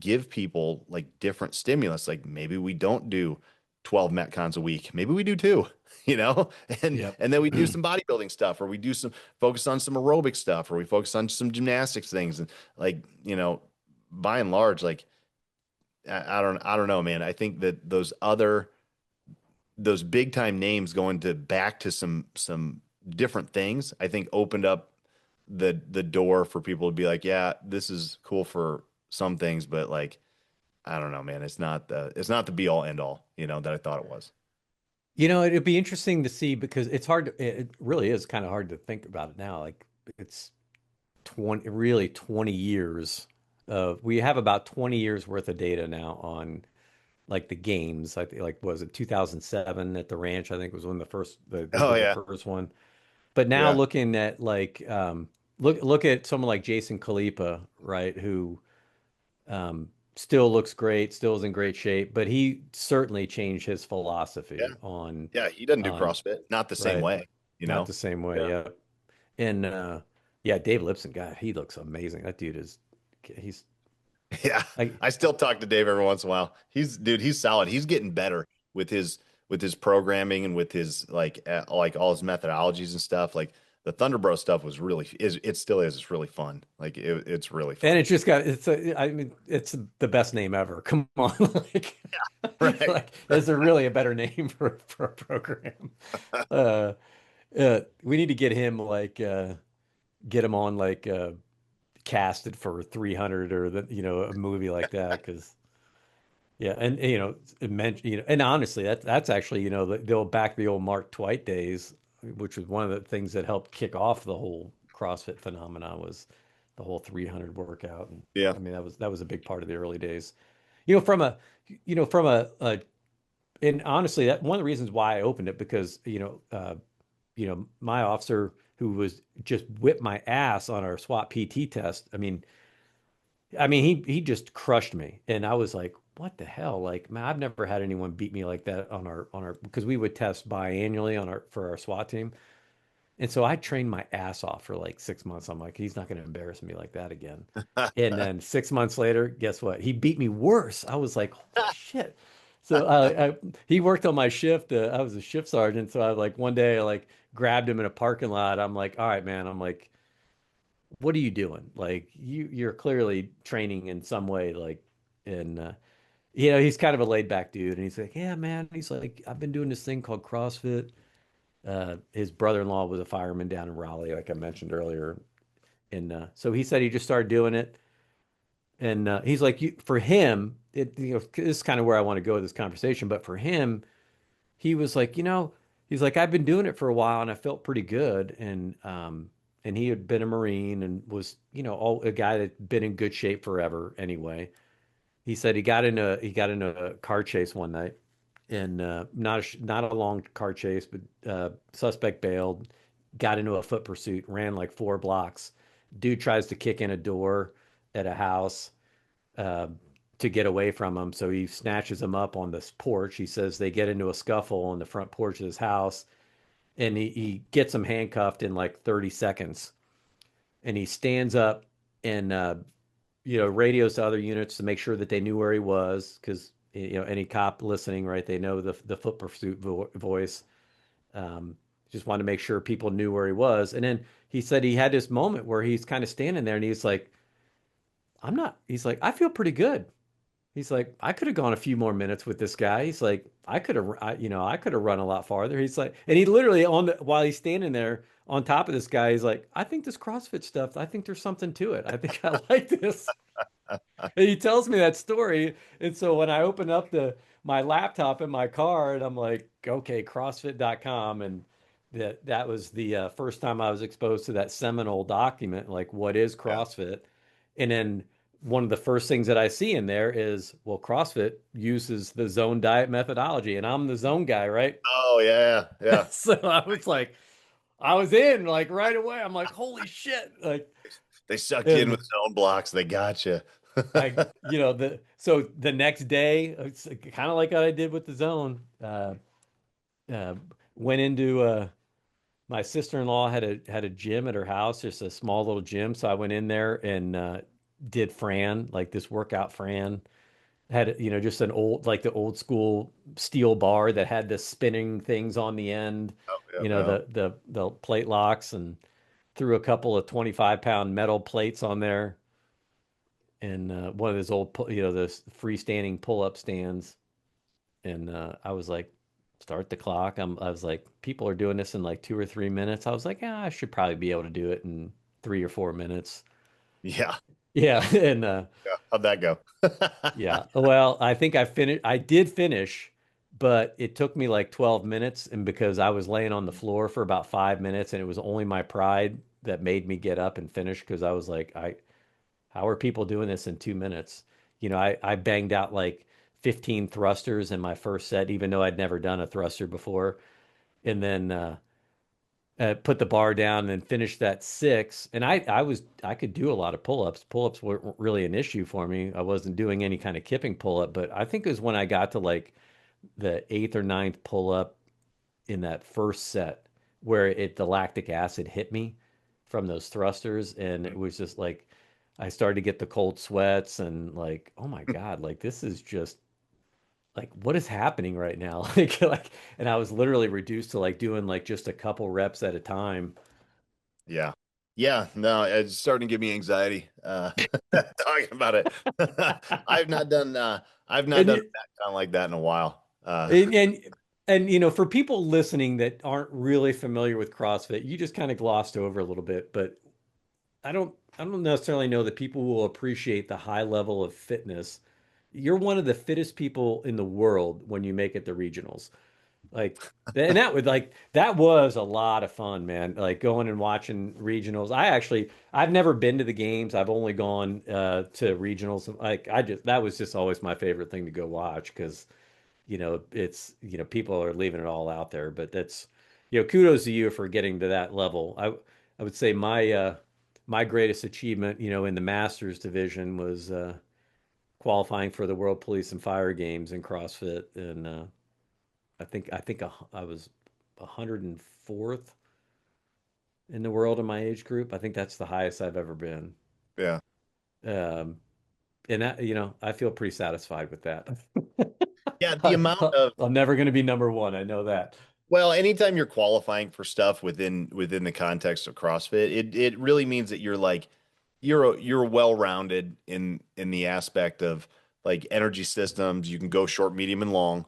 give people like different stimulus. Like maybe we don't do 12 metcons a week. Maybe we do two, you know, and Yep. and then we do some bodybuilding stuff, or we do some focus on some aerobic stuff, or we focus on some gymnastics things. And like, by and large, like I don't know, man. I think that those big time names going to back to some different things, I think opened up the door for people to be like, yeah, this is cool for some things, but like I don't know, man. It's not the be all end all, that I thought it was. It'd be interesting to see because it's hard it really is kind of hard to think about it now. Like it's 20 years we have about 20 years worth of data now on like the games. I think like was it 2007 at the ranch, I think was when they Oh did the yeah. first one. But now Yeah. looking at like look at someone like Jason Khalipa, right, who still looks great, still is in great shape, but he certainly changed his Yeah. philosophy on Yeah. He doesn't do on CrossFit. Not the same right, way, you not know? the same way, Yeah. yeah. And yeah, Dave Lipson, God, he looks amazing. That dude is he's Yeah. I I still talk to Dave every once in a while. He's solid. He's getting better with his programming and with his like all his methodologies and stuff. Like the Thunderbro stuff it still is. It's really fun. Like it's really and fun. it's just got I mean it's the best name ever. Come on, like Right. like is there really a better name for a program? Uh we need to get him like get him on like casted for 300 or a movie like that because yeah and it meant and honestly that's actually they'll back the old Mark Twight days, which was one of the things that helped kick off the whole CrossFit phenomenon was the whole 300 workout. And Yeah. I mean that was a big part of the early days, from a from a and honestly that one of the reasons why I opened it because my officer who was just whipped my ass on our SWAT PT test. I mean, he just crushed me, and I was like, "What the hell?" Like, man, I've never had anyone beat me like that on our because we would test biannually for our SWAT team, and so I trained my ass off for like 6 months. I'm like, he's not going to embarrass me like that again. And then 6 months later, guess what? He beat me worse. I was like, holy shit. So he worked on my shift. I was a shift sergeant, so I like one day I like grabbed him in a parking lot. I'm like, all right, man. I'm like, what are you doing? Like you're clearly training in some way, like, and he's kind of a laid back dude, and he's like, yeah, man. He's like, I've been doing this thing called CrossFit. His brother-in-law was a fireman down in Raleigh, like I mentioned earlier, and so he said he just started doing it, and he's like, for him, this is kind of where I want to go with this conversation, but for him, he was like, he's like, I've been doing it for a while and I felt pretty good. And he had been a Marine and was, a guy that been in good shape forever anyway. He said he got into a car chase one night and not a long car chase, but suspect bailed, got into a foot pursuit, ran like 4 blocks. Dude tries to kick in a door at a house. Uh, to get away from him. So he snatches him up on this porch. He says they get into a scuffle on the front porch of his house, and he gets him handcuffed in like 30 seconds. And he stands up and radios to other units to make sure that they knew where he was, because any cop listening, right? They know the foot pursuit voice. Just wanted to make sure people knew where he was. And then he said he had this moment where he's kind of standing there and he's like, I'm not, he's like, I feel pretty good. He's like, I could have gone a few more minutes with this guy. He's like, I could have run a lot farther. He's like, and he literally while he's standing there on top of this guy, he's like, I think this CrossFit stuff, I think there's something to it. I think I like this. And he tells me that story. And so when I open up my laptop in my car and I'm like, okay, CrossFit.com. And that was the first time I was exposed to that seminal document, like what is Yeah. CrossFit? And then one of the first things that I see in there is, well, CrossFit uses the zone diet methodology, and I'm the zone guy, right? Oh yeah, yeah. So I was like, I was in like right away. I'm like, holy shit. Like, They suck you in and with zone blocks. They got you. so the next day, it's kind of like what I did with the zone. Uh, went into my sister-in-law had a gym at her house, just a small little gym. So I went in there and did Fran, like this workout Fran. Had just an old, like the old school steel bar that had the spinning things on the end, Oh, yeah, yeah. the plate locks, and threw a couple of 25-pound metal plates on there, and one of those old, those freestanding pull-up stands. And I was like, start the clock. I was like, people are doing this in like 2 or 3 minutes. I was like, yeah, I should probably be able to do it in 3 or 4 minutes. Yeah. Yeah, and Yeah. How'd that go? yeah. Well, I think I finished. I did finish, but it took me like 12 minutes, and because I was laying on the floor for about 5 minutes, and it was only my pride that made me get up and finish, because I was like, how are people doing this in 2 minutes? I banged out like 15 thrusters in my first set, even though I'd never done a thruster before. And then put the bar down and then finished that six. And I could do a lot of pull-ups. Pull-ups weren't really an issue for me. I wasn't doing any kind of kipping pull-up, but I think it was when I got to like the eighth or ninth pull-up in that first set where the lactic acid hit me from those thrusters, and it was just like I started to get the cold sweats and like, oh my God, like this is just like what is happening right now? And I was literally reduced to like doing like just a couple reps at a time. Yeah. Yeah. No, it's starting to give me anxiety talking about it. I've not And done a you, background like that in a while. and for people listening that aren't really familiar with CrossFit, you just kind of glossed over a little bit, but I don't necessarily know that people will appreciate the high level of fitness. You're one of the fittest people in the world when you make it to regionals. Like, and that was a lot of fun, man. Like going and watching regionals. I've never been to the games. I've only gone to regionals. Like that was just always my favorite thing to go watch, because it's people are leaving it all out there. But that's kudos to you for getting to that level. I would say my greatest achievement in the Masters division was qualifying for the World Police and Fire Games in CrossFit, and I was 104th in the world in my age group. I think that's the highest I've ever been. Yeah. Um, and I feel pretty satisfied with that. Yeah. The amount of, I'm never going to be number one. I know that. well, anytime you're qualifying for stuff within the context of CrossFit, it really means that you're like you're well-rounded in the aspect of like energy systems. You can go short, medium, and long,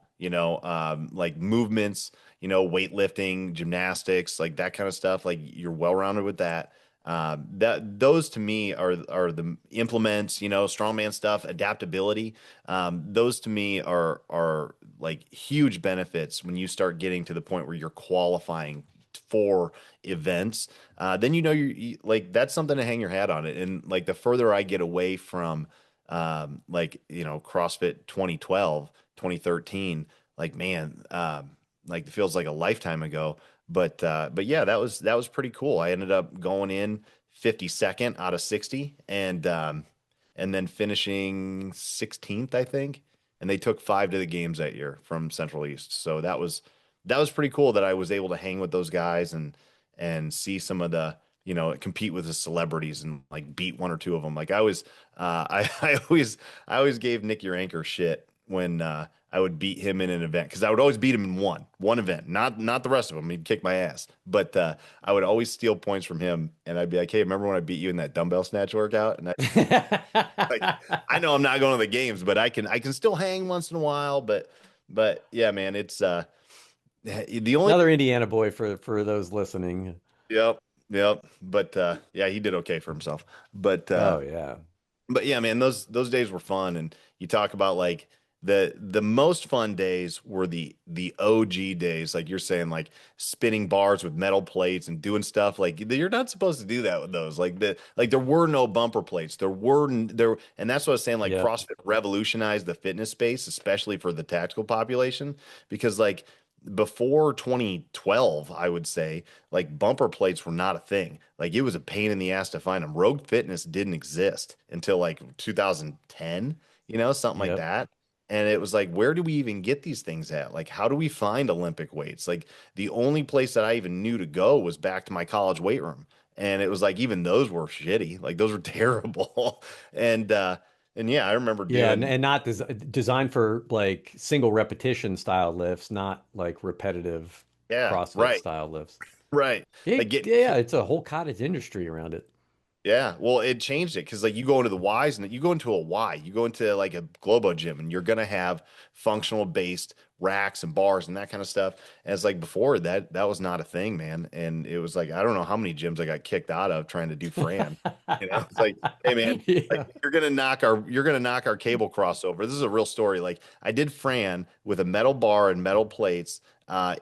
like movements, weightlifting, gymnastics, like that kind of stuff. Like you're well-rounded with that. That those to me are the implements, strongman stuff, adaptability. Those to me are like huge benefits when you start getting to the point where you're qualifying for events. Then like that's something to hang your hat on it. And like the further I get away from like CrossFit 2012, 2013, like man, like it feels like a lifetime ago. But yeah, that was pretty cool. I ended up going in 52nd out of 60, and and then finishing 16th, I think. And they took 5 to the games that year from Central East. So that was pretty cool that I was able to hang with those guys and see some of the, compete with the celebrities and like beat one or two of them. Like I always gave Nick your anchor shit when I would beat him in an event because I would always beat him in one event, not the rest of them. He'd kick my ass, but I would always steal points from him, and I'd be like, "Hey, remember when I beat you in that dumbbell snatch workout?" And like, I know I'm not going to the games, but I can still hang once in a while. But yeah, man, it's the only Another Indiana boy for those listening. yep, yep. But yeah, he did okay for himself. But Oh yeah. but yeah, man, those days were fun. And you talk about like the most fun days were the OG days, like you're saying, like spinning bars with metal plates and doing stuff like you're not supposed to do that with those. Like there were no bumper plates. There, and that's what I was saying. Like Yep. CrossFit revolutionized the fitness space, especially for the tactical population, because like before 2012, I would say like bumper plates were not a thing. Like it was a pain in the ass to find them. Rogue Fitness didn't exist until like 2010, something like Yep. that. And it was like, where do we even get these things at? Like, how do we find Olympic weights? Like, the only place that I even knew to go was back to my college weight room. And it was like, even those were shitty. Like, those were terrible. And, uh, and yeah, I remember Yeah, and, doing, and not designed for like single repetition style lifts, not like repetitive yeah, CrossFit right, style lifts. right. Like, Yeah, it's a whole cottage industry around it. yeah, well, it changed it because like you go into the Ys and you go into a Y, you go into like a Globo gym and you're gonna have functional based racks and bars and that kind of stuff. And it's like before that was not a thing, man. And it was like I don't know how many gyms I got kicked out of trying to do Fran. It's like, hey man, like Yeah. you're gonna knock our cable crossover. This is a real story. Like I did Fran with a metal bar and metal plates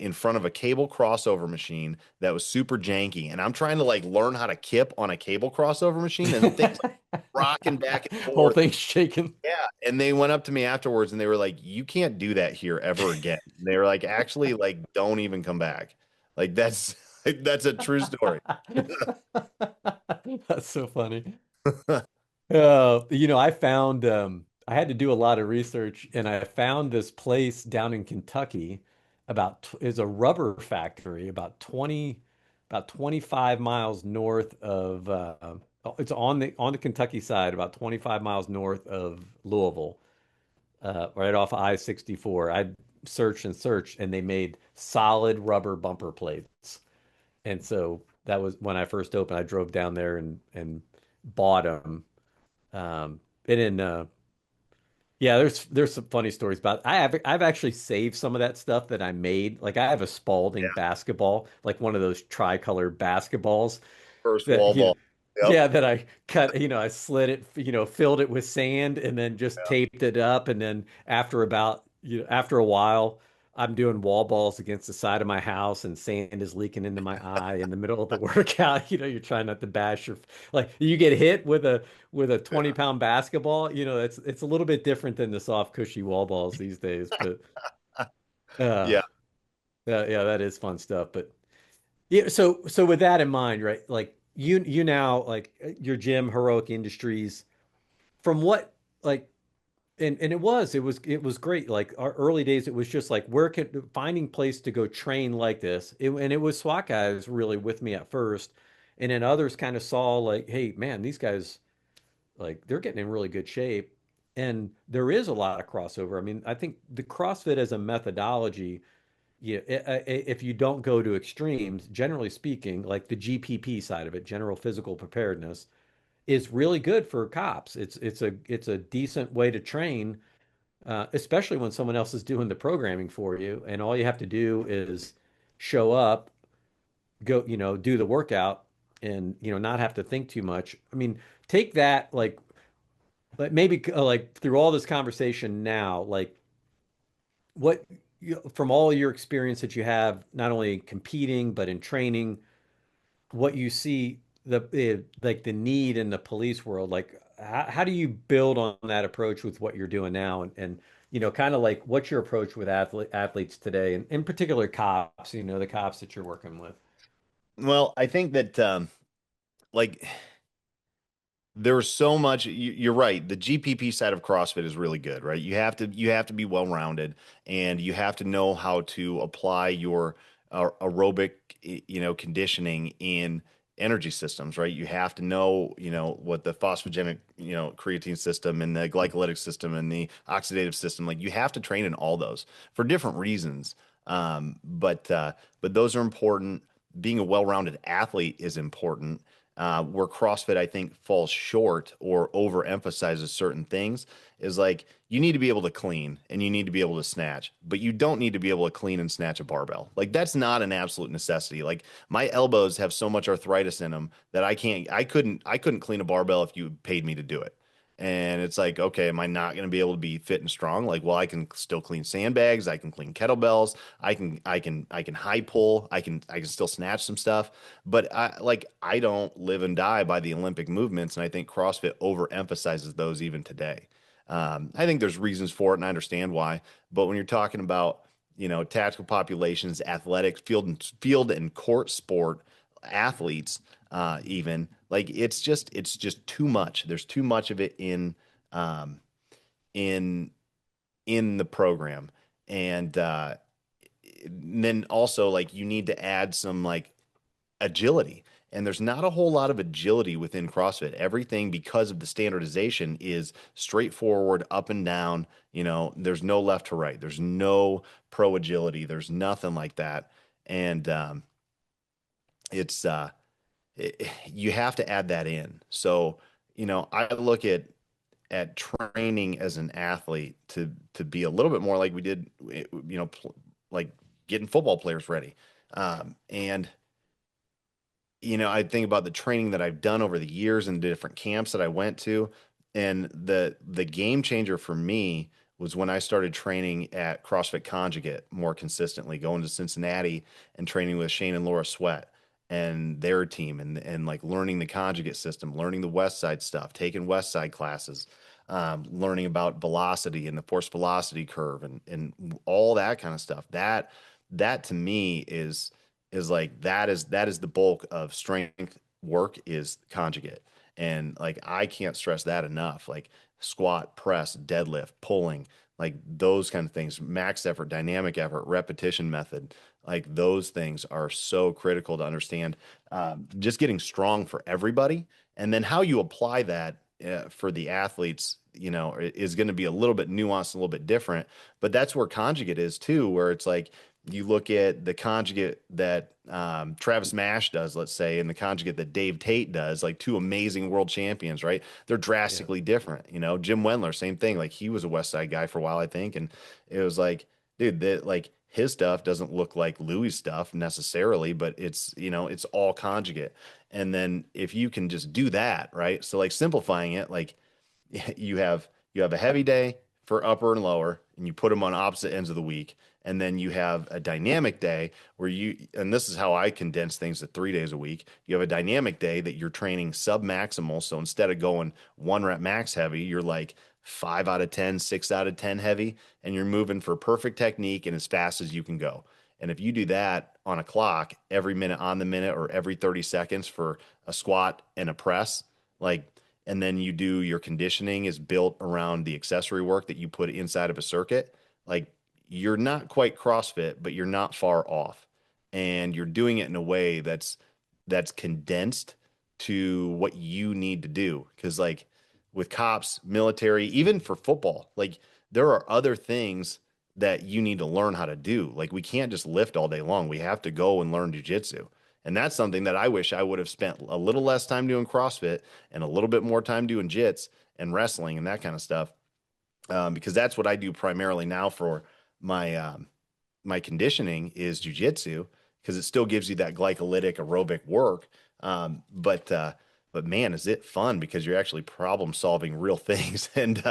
in front of a cable crossover machine that was super janky. And I'm trying to like learn how to kip on a cable crossover machine, and the thing's like rocking back and Whole forth. thing's shaking. Yeah. And they went up to me afterwards and they were like, you can't do that here ever again. And they were like, actually, like, don't even come back. Like that's that's a true story. That's so funny. I found I had to do a lot of research and I found this place down in Kentucky is a rubber factory about 25 miles north of it's on the Kentucky side about 25 miles north of Louisville, right off I-64. I searched and searched and they made solid rubber bumper plates. And so that was when I first opened. I drove down there and bought them. And then yeah, there's some funny stories about I've actually saved some of that stuff that I made. Like I have a Spalding Yeah. basketball, like one of those tricolored basketballs First that wall ball. Yep. yeah, that I cut, I slid it, filled it with sand and then just taped it up. And then after a while, I'm doing wall balls against the side of my house and sand is leaking into my eye in the middle of the workout. You're trying not to bash like you get hit with a Yeah. 20-pound basketball, it's a little bit different than the soft, cushy wall balls these days. But uh, Yeah. yeah, that is fun stuff. But yeah, so with that in mind, right? Like you now like your gym, Heroic Industries, from what like and it was great. Like our early days, it was just like where could finding place to go train like this. And it was SWAT guys really with me at first, and then others kind of saw like, hey man, these guys like they're getting in really good shape, and there is a lot of crossover. I mean, I think the CrossFit as a methodology, yeah, if you don't go to extremes, generally speaking, like the GPP side of it, general physical preparedness, is really good for cops. It's a decent way to train, especially when someone else is doing the programming for you, and all you have to do is show up, go, do the workout, and not have to think too much. I mean, take that like maybe like through all this conversation now, like what from all your experience that you have, not only competing but in training, what you see like the need in the police world, like how do you build on that approach with what you're doing now, and kind of like what's your approach with athletes today, and in particular cops, the cops that you're working with? Well, I think that like There's so much. You're right. The GPP side of CrossFit is really good, right? You have to be well-rounded, and you have to know how to apply your aerobic, conditioning in energy systems, right? You have to know, what the phosphogenic, creatine system and the glycolytic system and the oxidative system. Like you have to train in all those for different reasons. But those are important. Being a well-rounded athlete is important. Where CrossFit, I think, falls short or overemphasizes certain things is like you need to be able to clean and you need to be able to snatch, but you don't need to be able to clean and snatch a barbell. Like that's not an absolute necessity. Like my elbows have so much arthritis in them that I couldn't clean a barbell if you paid me to do it. And it's like, okay, am I not going to be able to be fit and strong? Like, well, I can still clean sandbags, I can clean kettlebells, I can high pull, I can still snatch some stuff. But I don't live and die by the Olympic movements, and I think CrossFit overemphasizes those even today. I think there's reasons for it, and I understand why. But when you're talking about tactical populations, athletics, field and court sport athletes, even like it's just too much. There's too much of it um, in in the program, and then also like you need to add some like agility. And there's not a whole lot of agility within CrossFit. Everything, because of the standardization, is straightforward, up and down. There's no left to right. There's no pro agility. There's nothing like that. And it's you have to add that in. So, I look at training as an athlete to be a little bit more like we did, like getting football players ready. And I think about the training that I've done over the years and the different camps that I went to, and the game changer for me was when I started training at CrossFit Conjugate more consistently, going to Cincinnati and training with Shane and Laura Sweat and their team, and like learning the conjugate system, learning the West Side stuff, taking West Side classes, learning about velocity and the force velocity curve and all that kind of stuff. That to me is like that is the bulk of strength work is conjugate. And like I can't stress that enough. Like squat, press, deadlift, pulling, like those kind of things, max effort, dynamic effort, repetition method, like those things are so critical to understand. Just getting strong for everybody, and then how you apply that for the athletes, is going to be a little bit nuanced, a little bit different. But that's where conjugate is too, where it's like you look at the conjugate that Travis Mash does, let's say, and the conjugate that Dave Tate does, like two amazing world champions, right? They're Yeah. drastically different. Jim Wendler, same thing. Like he was a West Side guy for a while, I think, and it was like, dude, that like his stuff doesn't look like Louis' stuff necessarily, but it's all conjugate. And then if you can just do that, right? So like simplifying it, like you have a heavy day for upper and lower, and you put them on opposite ends of the week. And then you have a dynamic day where and this is how I condense things to 3 days a week. You have a dynamic day that you're training sub maximal. So instead of going 1 rep max heavy, you're like 5 out of 10, 6 out of 10 heavy, and you're moving for perfect technique and as fast as you can go. And if you do that on a clock every minute on the minute or every 30 seconds for a squat and a press, like, and then you do your conditioning is built around the accessory work that you put inside of a circuit, like you're not quite CrossFit, but you're not far off. And you're doing it in a way that's condensed to what you need to do. Because like with cops, military, even for football, like there are other things that you need to learn how to do. Like we can't just lift all day long. We have to go and learn jujitsu. And that's something that I wish I would have spent a little less time doing CrossFit and a little bit more time doing jits and wrestling and that kind of stuff. Because that's what I do primarily now for my conditioning is jujitsu because it still gives you that glycolytic aerobic work. But man, is it fun because you're actually problem solving real things and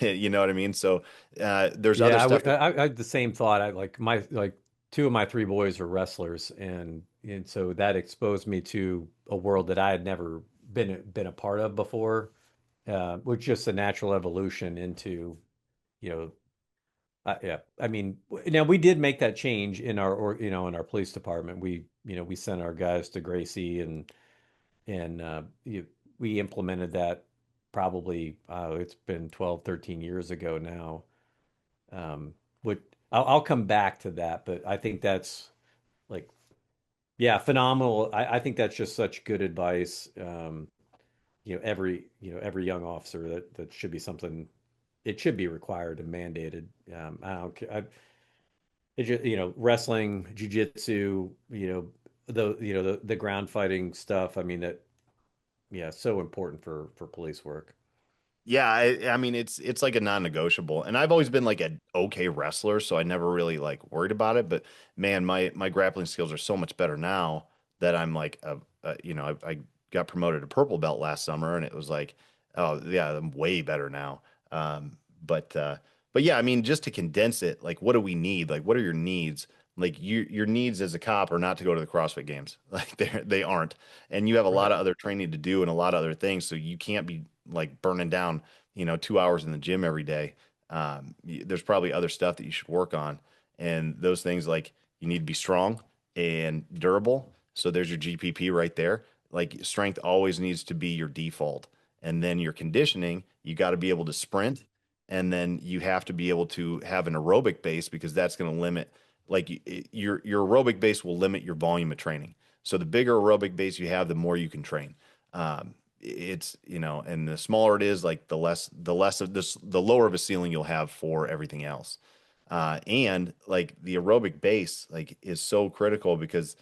you know what I mean? So there's other Yeah, stuff that I had the same thought. I like two of my three boys are wrestlers, and so that exposed me to a world that I had never been a part of before, which just a natural evolution into, you know, yeah. I mean, now we did make that change in our, or in our police department. We sent our guys to Gracie and we implemented that probably it's been 12, 13 years ago now. Um, what I'll come back to that, but I think that's like, yeah, phenomenal. I think that's just such good advice. Every young officer that should be something, it should be required and mandated. I don't care. It just, wrestling, jiu-jitsu, the ground fighting stuff. I mean, that, yeah, so important for police work. Yeah, I mean it's like a non-negotiable. And I've always been like an okay wrestler, so I never really like worried about it. But man, my grappling skills are so much better now that I'm like I got promoted to purple belt last summer, and it was like, oh yeah, I'm way better now. Um, but uh, but yeah, I mean, just to condense it, like what do we need? Like what are your needs? Like your needs as a cop are not to go to the CrossFit games. Like they aren't. And you have a lot Right. of other training to do and a lot of other things, so you can't be like burning down 2 hours in the gym every day. There's probably other stuff that you should work on. And those things like you need to be strong and durable. So there's your GPP right there. Like strength always needs to be your default. And then your conditioning, you got to be able to sprint. And then you have to be able to have an aerobic base because that's going to limit, like your aerobic base will limit your volume of training. So the bigger aerobic base you have, the more you can train. It's and the smaller it is, like the less of this, the lower of a ceiling you'll have for everything else. And like the aerobic base like is so critical because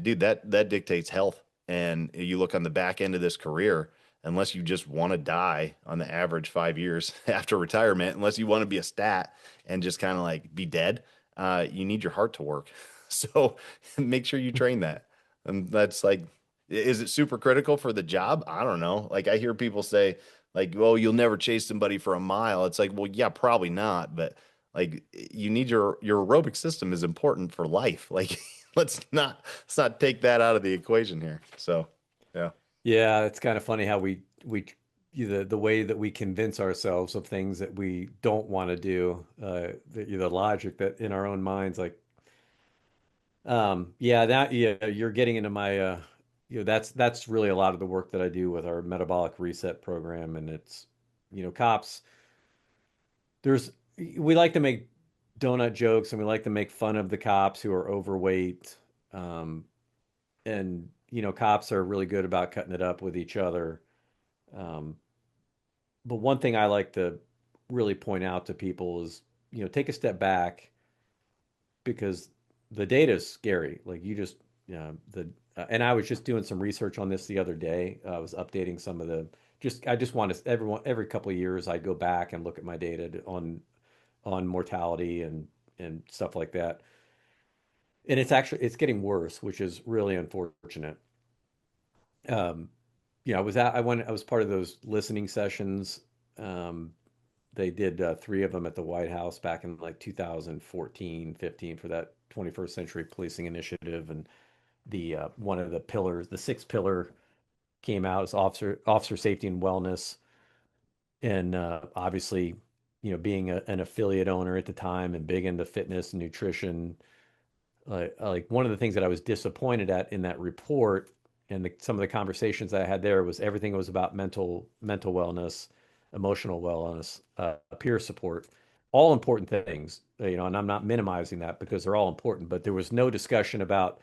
dude, that dictates health. And you look on the back end of this career, unless you just want to die on the average 5 years after retirement, unless you want to be a stat and just kind of like be dead, you need your heart to work. So make sure you train that. And that's like, is it super critical for the job? I don't know. Like I hear people say, like, well, you'll never chase somebody for a mile. It's like, well, yeah, probably not, but like you need your aerobic system is important for life. Like let's not take that out of the equation here. So, yeah. Yeah, it's kind of funny how we the way that we convince ourselves of things that we don't want to do, the logic that in our own minds, like, yeah, you're getting into my, that's really a lot of the work that I do with our metabolic reset program, and it's, cops. There's we like to make donut jokes and we like to make fun of the cops who are overweight, um, and cops are really good about cutting it up with each other. Um, But one thing I like to really point out to people is, take a step back because the data is scary. Like you just, the, and I was just doing some research on this the other day. I was updating some of I just want to, every couple of years, I go back and look at my data on mortality and stuff like that. And it's getting worse, which is really unfortunate. Um, I was part of those listening sessions. Um, They did three of them at the White House back in like 2014, 15 for that 21st Century Policing Initiative. And the one of the pillars, the sixth pillar came out as officer safety and wellness. And obviously, being an affiliate owner at the time and big into fitness and nutrition, like one of the things that I was disappointed at in that report and some of the conversations that I had there was everything was about mental wellness, emotional wellness, peer support, all important things, and I'm not minimizing that because they're all important, but there was no discussion about,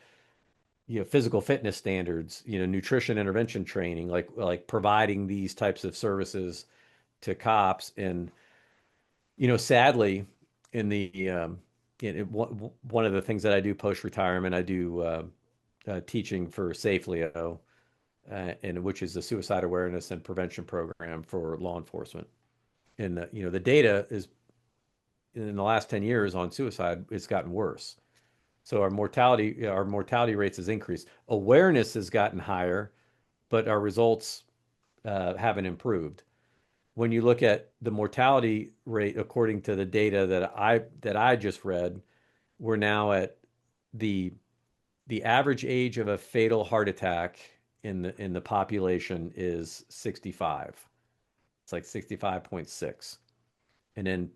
physical fitness standards, nutrition intervention training, like providing these types of services to cops. And sadly, in the one of the things that I do post retirement, I do teaching for SafeLeo, and which is the suicide awareness and prevention program for law enforcement. And the data is in the last 10 years on suicide, it's gotten worse. So our mortality rates has increased. Awareness has gotten higher, but our results haven't improved. When you look at the mortality rate according to the data that I just read, we're now at the the average age of a fatal heart attack in the population is 65. It's like 65.6. And in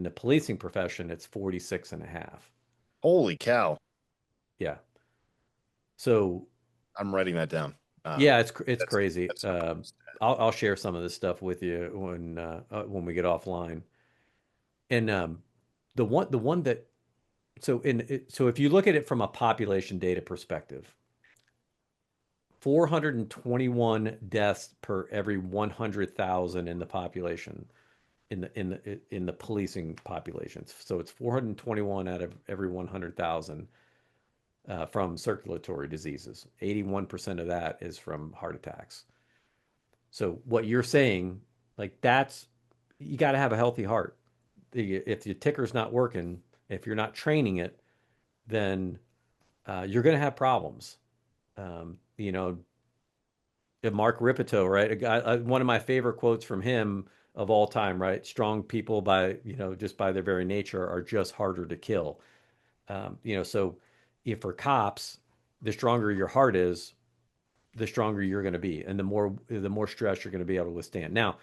the policing profession, it's 46 and a half. Holy cow. Yeah. So I'm writing that down. Yeah, it's That's crazy. that's an important stat. I'll share some of this stuff with you when we get offline. And the one that so if you look at it from a population data perspective, 421 deaths per every 100,000 in the population in the policing populations. So it's 421 out of every 100,000 from circulatory diseases. 81% of that is from heart attacks. So what you're saying, like that's you got to have a healthy heart. If your ticker's not working, if you're not training it, then you're going to have problems. You know, Mark Ripito, right? A guy, one of my favorite quotes from him of all time, right? Strong people by, just by their very nature are just harder to kill. So if for cops, the stronger your heart is, the stronger you're going to be, and the more stress you're going to be able to withstand. Now,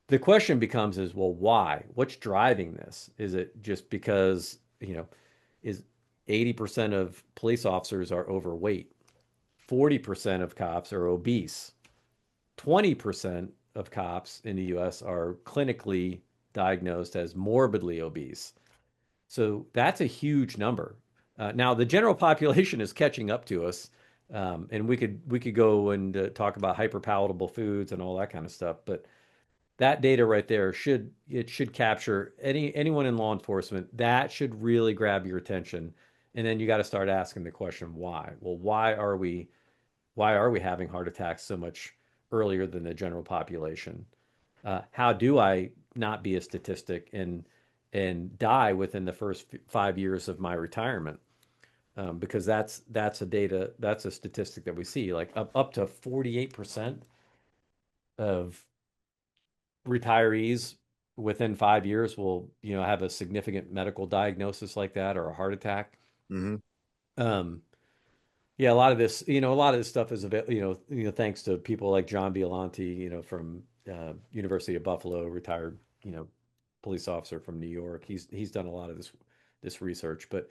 the question becomes is, well, why? What's driving this? Is it just because, is 80% of police officers are overweight? 40% of cops are obese. 20% of cops in the US are clinically diagnosed as morbidly obese. So that's a huge number. Now the general population is catching up to us, and we could go and talk about hyperpalatable foods and all that kind of stuff. But that data right there should capture anyone in law enforcement. That should really grab your attention, and then you got to start asking the question why. Well, why are we having heart attacks so much earlier than the general population? How do I not be a statistic and die within the first 5 years of my retirement? Because that's a statistic that we see, like up to 48% of retirees within 5 years will, have a significant medical diagnosis like that or a heart attack. Hmm. Um, Yeah, a lot of this stuff is available, thanks to people like John Violanti, from University of Buffalo, retired, police officer from New York. He's done a lot of this research. But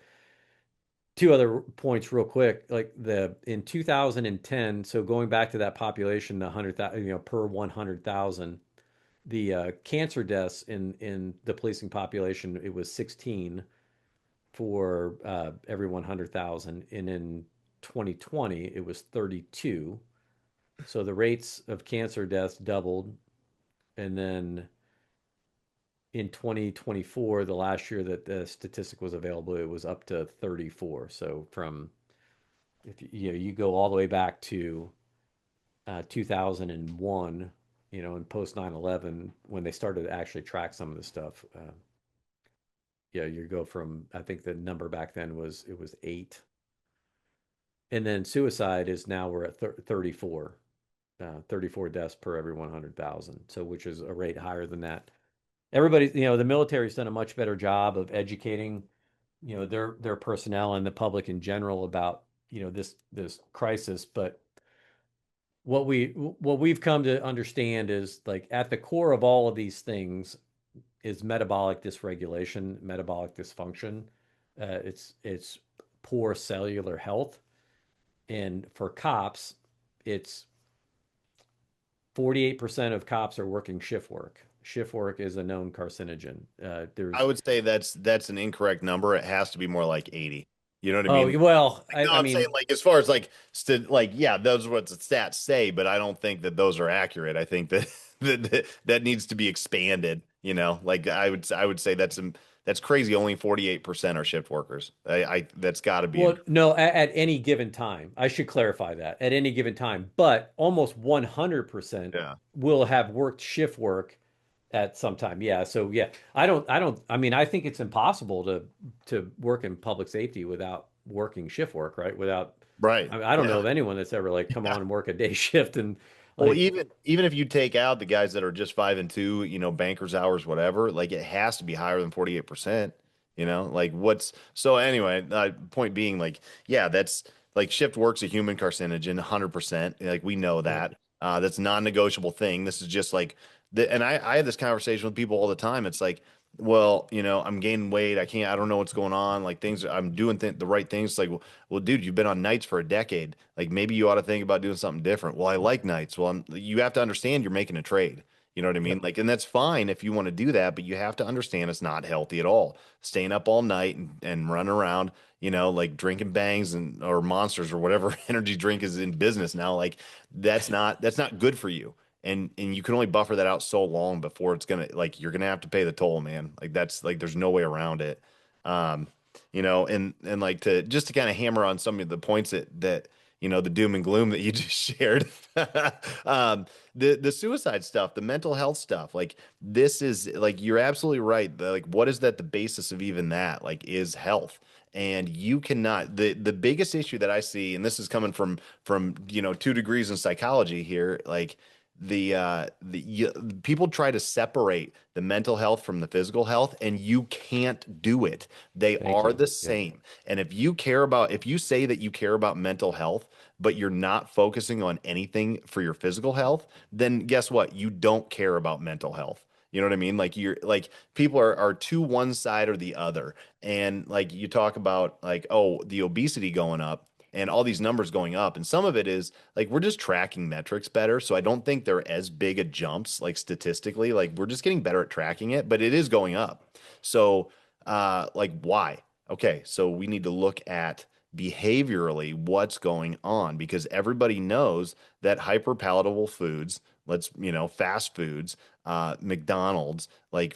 two other points real quick, like the in 2010, so going back to that population, the 100,000, per 100,000, the cancer deaths in the policing population, it was 16 for every 100,000. And in 2020, it was 32. So the rates of cancer deaths doubled. And then in 2024, the last year that the statistic was available, it was up to 34. So from, if you go all the way back to 2001, and post 9/11, when they started to actually track some of the stuff, yeah, you go from, I think the number back then it was 8. And then suicide is now we're at 34, 34 deaths per every 100,000. So, which is a rate higher than that. Everybody, the military's done a much better job of educating, their personnel and the public in general about, this crisis. But what we've come to understand is, like, at the core of all of these things is metabolic dysregulation, metabolic dysfunction. It's poor cellular health. And for cops, it's 48% of cops are working shift work. Shift work is a known carcinogen. I There's would say that's an incorrect number. It has to be more like 80. You know what I Oh, mean? well, Like, I, no, I I'm saying, mean, like, as far as like like, yeah, those are what the stats say, but I don't think that those are accurate. I think that that needs to be expanded, Like, I would say that's crazy. Only 48% are shift workers. I that's got to be well, no, at any given time. I should clarify that at any given time, but almost 100% yeah. will have worked shift work at some time. Yeah. So yeah, I mean, I think it's impossible to work in public safety without working shift work, right? Right. I don't know Yeah. of anyone that's ever like, come on and work a day shift and Well, like, even if you take out the guys that are just 5 and 2, bankers hours, whatever, like it has to be higher than 48%. Like what's so anyway, point being, like, yeah, that's like shift work's a human carcinogen, 100%. Like we know right. that. That's a non-negotiable thing. This is just like and I have this conversation with people all the time. It's like, well, I'm gaining weight. I don't know what's going on. Like I'm doing the right things. Like, well, dude, you've been on nights for a decade. Like maybe you ought to think about doing something different. Well, I like nights. Well, you have to understand you're making a trade. You know what I mean? Yep. Like, and that's fine if you want to do that, but you have to understand it's not healthy at all. Staying up all night and running around, like drinking bangs or monsters or whatever energy drink is in business now. Like that's not good for you. And you can only buffer that out so long before you're gonna have to pay the toll, man. Like that's like there's no way around it. Um, and like to kind of hammer on some of the points that the doom and gloom that you just shared. um, the suicide stuff, the mental health stuff, like this is like you're absolutely right. Like what is that the basis of even that? Like is health. And you cannot the biggest issue that I see, and this is coming from 2 degrees in psychology here, like people try to separate the mental health from the physical health, and you can't do it. They Thank are you. the Yeah. same. And if you say that you care about mental health, but you're not focusing on anything for your physical health, then guess what? You don't care about mental health. You know what I mean? Like you're like people are to one side or the other. And like you talk about like, oh, the obesity going up and all these numbers going up. And some of it is like we're just tracking metrics better. So I don't think they're as big a jumps like statistically. Like we're just getting better at tracking it, but it is going up. So like why? Okay, so we need to look at behaviorally what's going on because everybody knows that hyper palatable foods, fast foods, McDonald's, like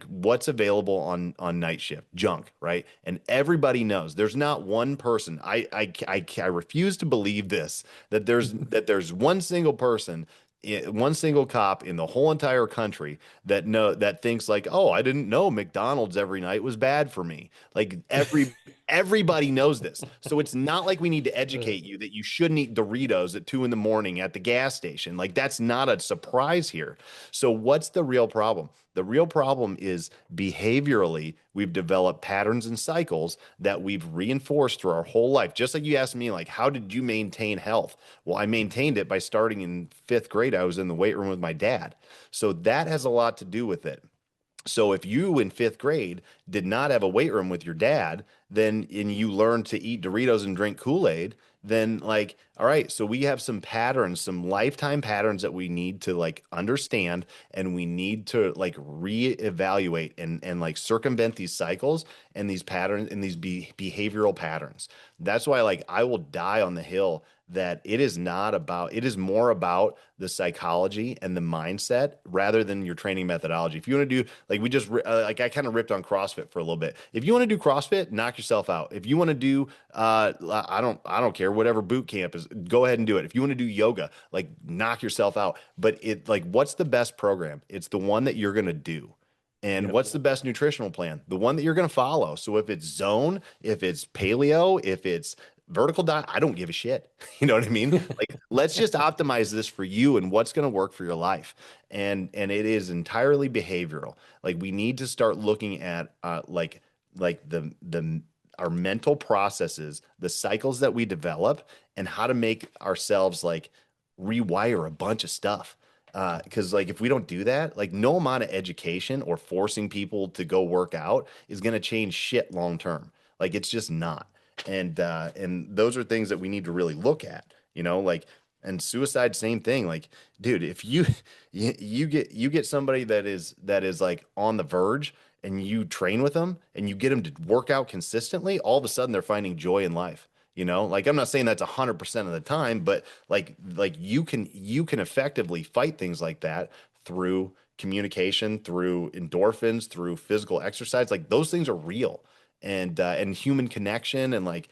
what's available on night shift, junk, right? And everybody knows there's not one person. I refuse to believe this that there's one single person, one single cop in the whole entire country that thinks like, oh, I didn't know McDonald's every night was bad for me. Like everybody knows this. So it's not like we need to educate you that you shouldn't eat Doritos at 2 in the morning at the gas station. Like that's not a surprise here. So what's the real problem? The real problem is behaviorally, we've developed patterns and cycles that we've reinforced through our whole life. Just like you asked me, like, how did you maintain health? Well, I maintained it by starting in fifth grade. I was in the weight room with my dad. So that has a lot to do with it. So if you in fifth grade did not have a weight room with your dad, then and you learned to eat Doritos and drink Kool-Aid, then like, all right, so we have some patterns, some lifetime patterns that we need to like understand and we need to like reevaluate and like circumvent these cycles and these patterns and these behavioral patterns. That's why like I will die on the hill that it is more about the psychology and the mindset rather than your training methodology. If you want to do like like I kind of ripped on CrossFit for a little bit. If you want to do CrossFit, knock yourself out. If you want to do I don't care whatever boot camp is, go ahead and do it. If you want to do yoga, like knock yourself out. But it like what's the best program? It's the one that you're going to do. And Yep. what's the best nutritional plan? The one that you're going to follow. So if it's zone, if it's paleo, if it's vertical diet, I don't give a shit. You know what I mean? Like, let's just optimize this for you and what's going to work for your life. And it is entirely behavioral. Like we need to start looking at like the our mental processes, the cycles that we develop, and how to make ourselves like rewire a bunch of stuff. Because like if we don't do that, like no amount of education or forcing people to go work out is going to change shit long term. Like it's just not. And those are things that we need to really look at, like and suicide, same thing. Like, dude, if you get somebody that is like on the verge and you train with them and you get them to work out consistently, all of a sudden they're finding joy in life. Like I'm not saying that's 100% of the time, but like you can effectively fight things like that through communication, through endorphins, through physical exercise. Like those things are real and human connection and like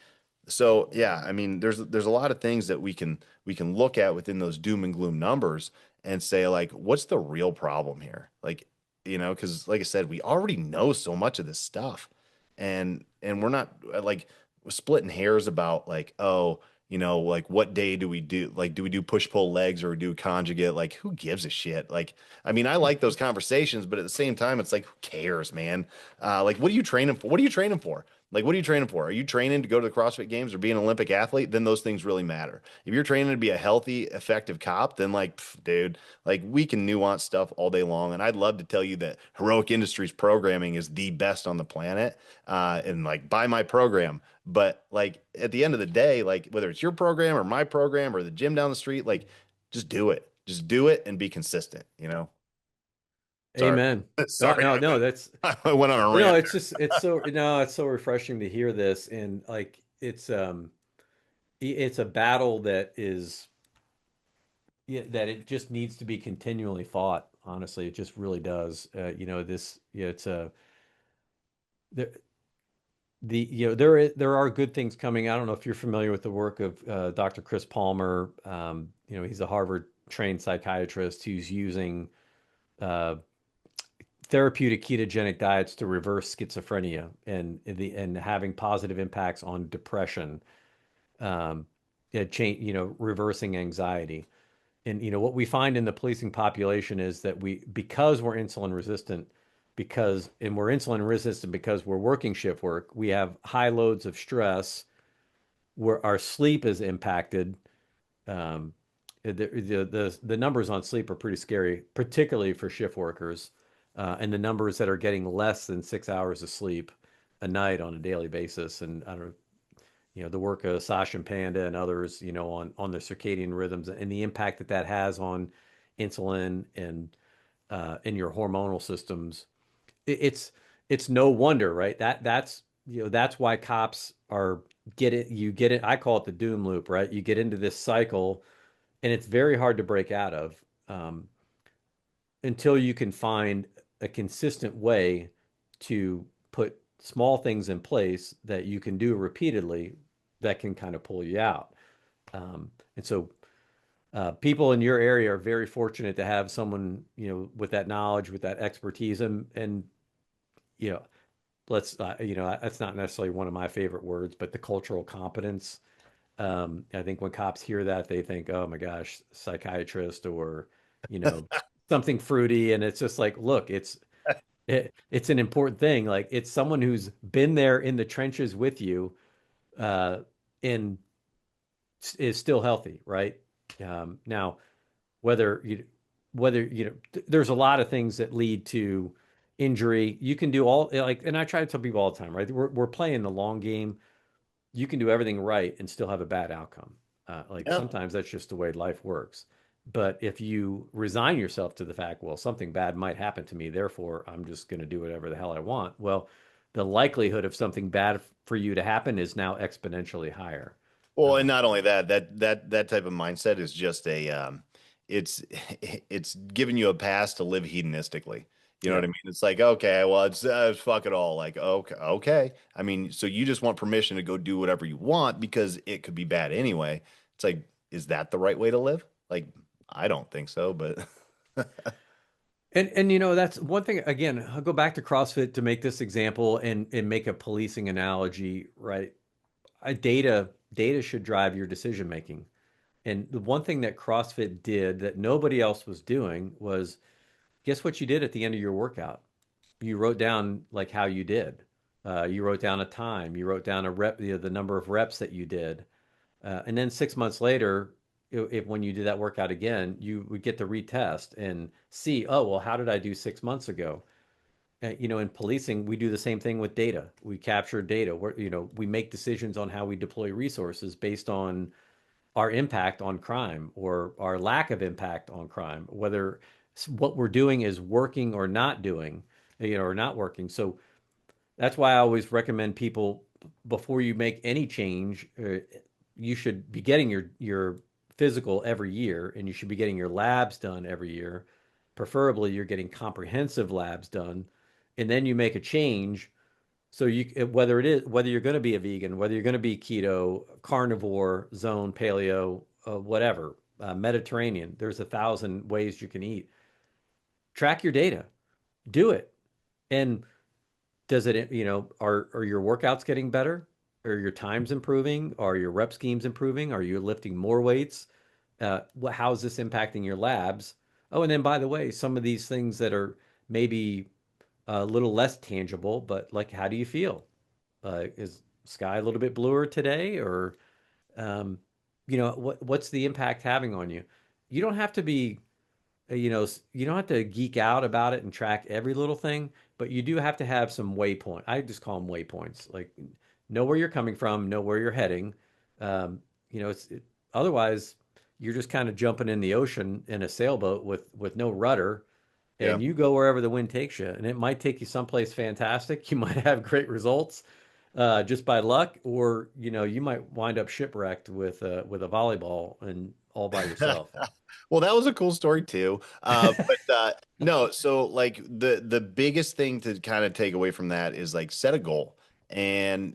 so yeah, I mean there's a lot of things that we can look at within those doom and gloom numbers and say like what's the real problem here? Like because like I said, we already know so much of this stuff and we're not like splitting hairs about like oh like what day do we do like do we do push pull legs or do conjugate? Like who gives a shit? Like I mean I like those conversations, but at the same time it's like who cares, man? Like what are you training for? What are you training for? Like, what are you training for? Are you training to go to the CrossFit Games or be an Olympic athlete? Then those things really matter. If you're training to be a healthy, effective cop, then like, dude, like we can nuance stuff all day long. And I'd love to tell you that Heroic Industries programming is the best on the planet, and like buy my program. But like at the end of the day, like whether it's your program or my program or the gym down the street, like just do it. Just do it and be consistent, you know? Sorry. Amen. No, Sorry, no, no, that's I went on a no, rant. it's just it's so no, it's so refreshing to hear this. And like it's a battle that is, yeah, that it just needs to be continually fought. Honestly, it just really does. This, yeah, it's a the there are good things coming. I don't know if you're familiar with the work of Dr. Chris Palmer. He's a Harvard trained psychiatrist who's using uh, therapeutic ketogenic diets to reverse schizophrenia and having positive impacts on depression, reversing anxiety. And what we find in the policing population is that because we're insulin resistant, because we're working shift work, we have high loads of stress where our sleep is impacted. Um, the numbers on sleep are pretty scary, particularly for shift workers, and the numbers that are getting less than 6 hours of sleep a night on a daily basis. And I don't know, the work of Sasha and Panda and others, on the circadian rhythms and the impact that that has on insulin and in your hormonal systems. It's no wonder, right? That's why cops are get it. I call it the doom loop, right? You get into this cycle, and it's very hard to break out of um, until you can find a consistent way to put small things in place that you can do repeatedly that can kind of pull you out. And so people in your area are very fortunate to have someone, with that knowledge, with that expertise, and you know, that's not necessarily one of my favorite words, but the cultural competence. I think when cops hear that, they think, oh my gosh, psychiatrist or, you know, something fruity. And it's just like, look, it's an important thing. Like it's someone who's been there in the trenches with you, uh, and is still healthy, right? Now, whether you whether there's a lot of things that lead to injury. You can do all like, and I try to tell people all the time, right? We're playing the long game. You can do everything right and still have a bad outcome. Like Yeah. sometimes that's just the way life works. But if you resign yourself to the fact, well, something bad might happen to me, therefore I'm just going to do whatever the hell I want. Well, the likelihood of something bad for you to happen is now exponentially higher. Well, and Um, not only that, that type of mindset is just it's it's giving you a pass to live hedonistically. You know what yeah. I mean? It's like, okay, well, it's fuck it all. Like, okay, okay. I mean, so you just want permission to go do whatever you want because it could be bad anyway. It's like, is that the right way to live? Like, I don't think so, but And that's one thing. Again, I'll go back to CrossFit to make this example and make a policing analogy, right? Data should drive your decision making. And the one thing that CrossFit did that nobody else was doing was, guess what you did at the end of your workout? You wrote down like how you did. You wrote down a time. You wrote down a rep, the number of reps that you did. And then 6 months later, if when you do that workout again, you would get to retest and see, oh, well, how did I do 6 months ago? In policing, we do the same thing with data. We capture data. We make decisions on how we deploy resources based on our impact on crime or our lack of impact on crime, whether what we're doing is working or not doing, or not working. So that's why I always recommend people before you make any change, you should be getting your physical every year, and you should be getting your labs done every year. Preferably, you're getting comprehensive labs done, and then you make a change. So whether you're going to be a vegan, whether you're going to be keto, carnivore, zone, paleo, whatever, Mediterranean, there's 1,000 ways you can eat. Track your data, do it, and does it, are your workouts getting better? Are your times improving? Are your rep schemes improving? Are you lifting more weights? How is this impacting your labs? Oh, and then by the way, some of these things that are maybe a little less tangible, but like, how do you feel? Is sky a little bit bluer today, or um, what's the impact having on you? You don't have to be, you don't have to geek out about it and track every little thing, but you do have to have some waypoint. I just call them waypoints. Like, know where you're coming from, know where you're heading. Um, otherwise you're just kind of jumping in the ocean in a sailboat with no rudder, Yeah. and you go wherever the wind takes you. And it might take you someplace fantastic. You might have great results just by luck, or you might wind up shipwrecked with a volleyball and all by yourself. Well, that was a cool story too. But no, so like the biggest thing to kind of take away from that is like set a goal. And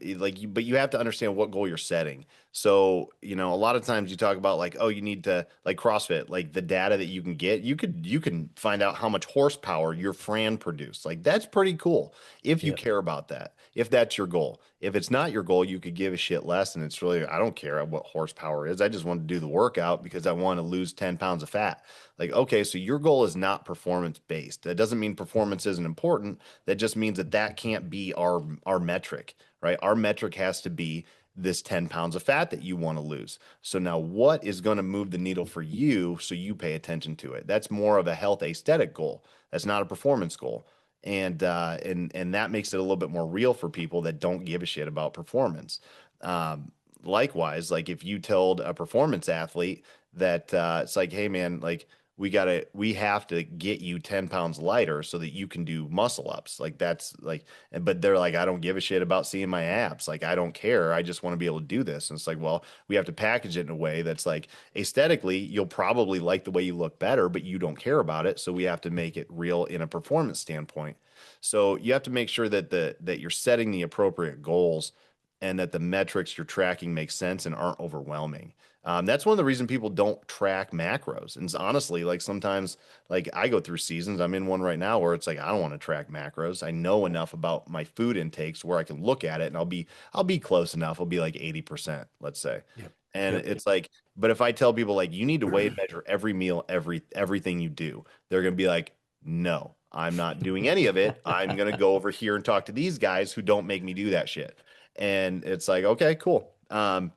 but you have to understand what goal you're setting. So, a lot of times you talk about like, oh, you need to like CrossFit, like the data that you can get, you can find out how much horsepower your Fran produced. Like that's pretty cool if you Yeah. care about that. If that's your goal. If it's not your goal, you could give a shit less. And it's really, I don't care what horsepower is. I just want to do the workout because I want to lose 10 pounds of fat. Like, okay, so your goal is not performance based. That doesn't mean performance isn't important. That just means that that can't be our metric, right? Our metric has to be this 10 pounds of fat that you want to lose. So now what is going to move the needle for you so you pay attention to it? That's more of a health aesthetic goal. That's not a performance goal. And that makes it a little bit more real for people that don't give a shit about performance. Likewise, like if you told a performance athlete that it's like, hey man, like we have to get you 10 pounds lighter so that you can do muscle ups. Like that's like, but they're like, I don't give a shit about seeing my abs. Like I don't care. I just want to be able to do this. And it's like, well, we have to package it in a way that's like aesthetically, you'll probably like the way you look better, but you don't care about it. So we have to make it real in a performance standpoint. So you have to make sure that you're setting the appropriate goals and that the metrics you're tracking make sense and aren't overwhelming. That's one of the reasons people don't track macros. And it's honestly, like sometimes, like I go through seasons, I'm in one right now where it's like I don't want to track macros. I know enough about my food intakes where I can look at it and I'll be close enough. I'll be like 80%, let's say. Yep. And Yep. it's like, but if I tell people like you need to weigh and measure every meal, everything you do, they're gonna be like, no, I'm not doing any of it. I'm gonna go over here and talk to these guys who don't make me do that shit. And it's like, okay, cool. How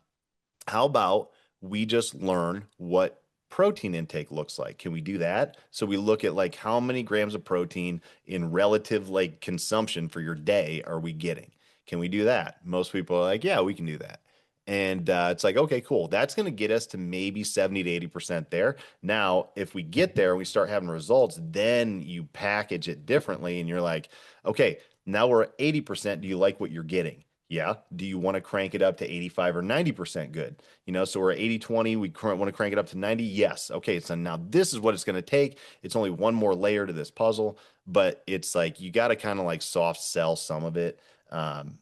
about we just learn what protein intake looks like? Can we do that? So we look at like how many grams of protein in relative like consumption for your day are we getting? Can we do that? Most people are like, yeah, we can do that. And it's like, okay, cool. That's going to get us to maybe 70 to 80% there. Now, if we get there and we start having results, then you package it differently and you're like, okay, now we're at 80%. Do you like what you're getting? Yeah. Do you want to crank it up to 85 or 90% good? So we're at 80/20. We want to crank it up to 90. Yes. Okay. So now this is what it's going to take. It's only one more layer to this puzzle, but it's like you got to kind of like soft sell some of it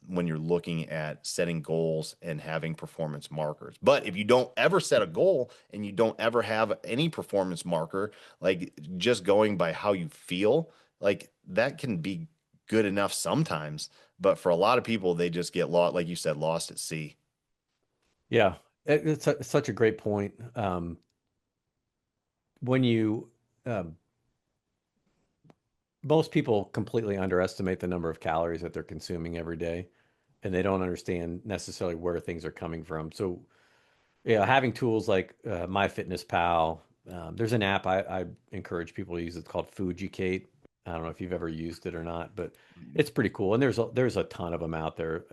when you're looking at setting goals and having performance markers. But if you don't ever set a goal and you don't ever have any performance marker, like just going by how you feel, like that can be good enough sometimes. But for a lot of people, they just get lost, like you said, lost at sea. Yeah. Such a great point. When you um, Most people completely underestimate the number of calories that they're consuming every day, and they don't understand necessarily where things are coming from. So, yeah, having tools like MyFitnessPal, there's an app I encourage people to use. It's called Fujicate. I don't know if you've ever used it or not, but it's pretty cool. And there's a ton of them out there.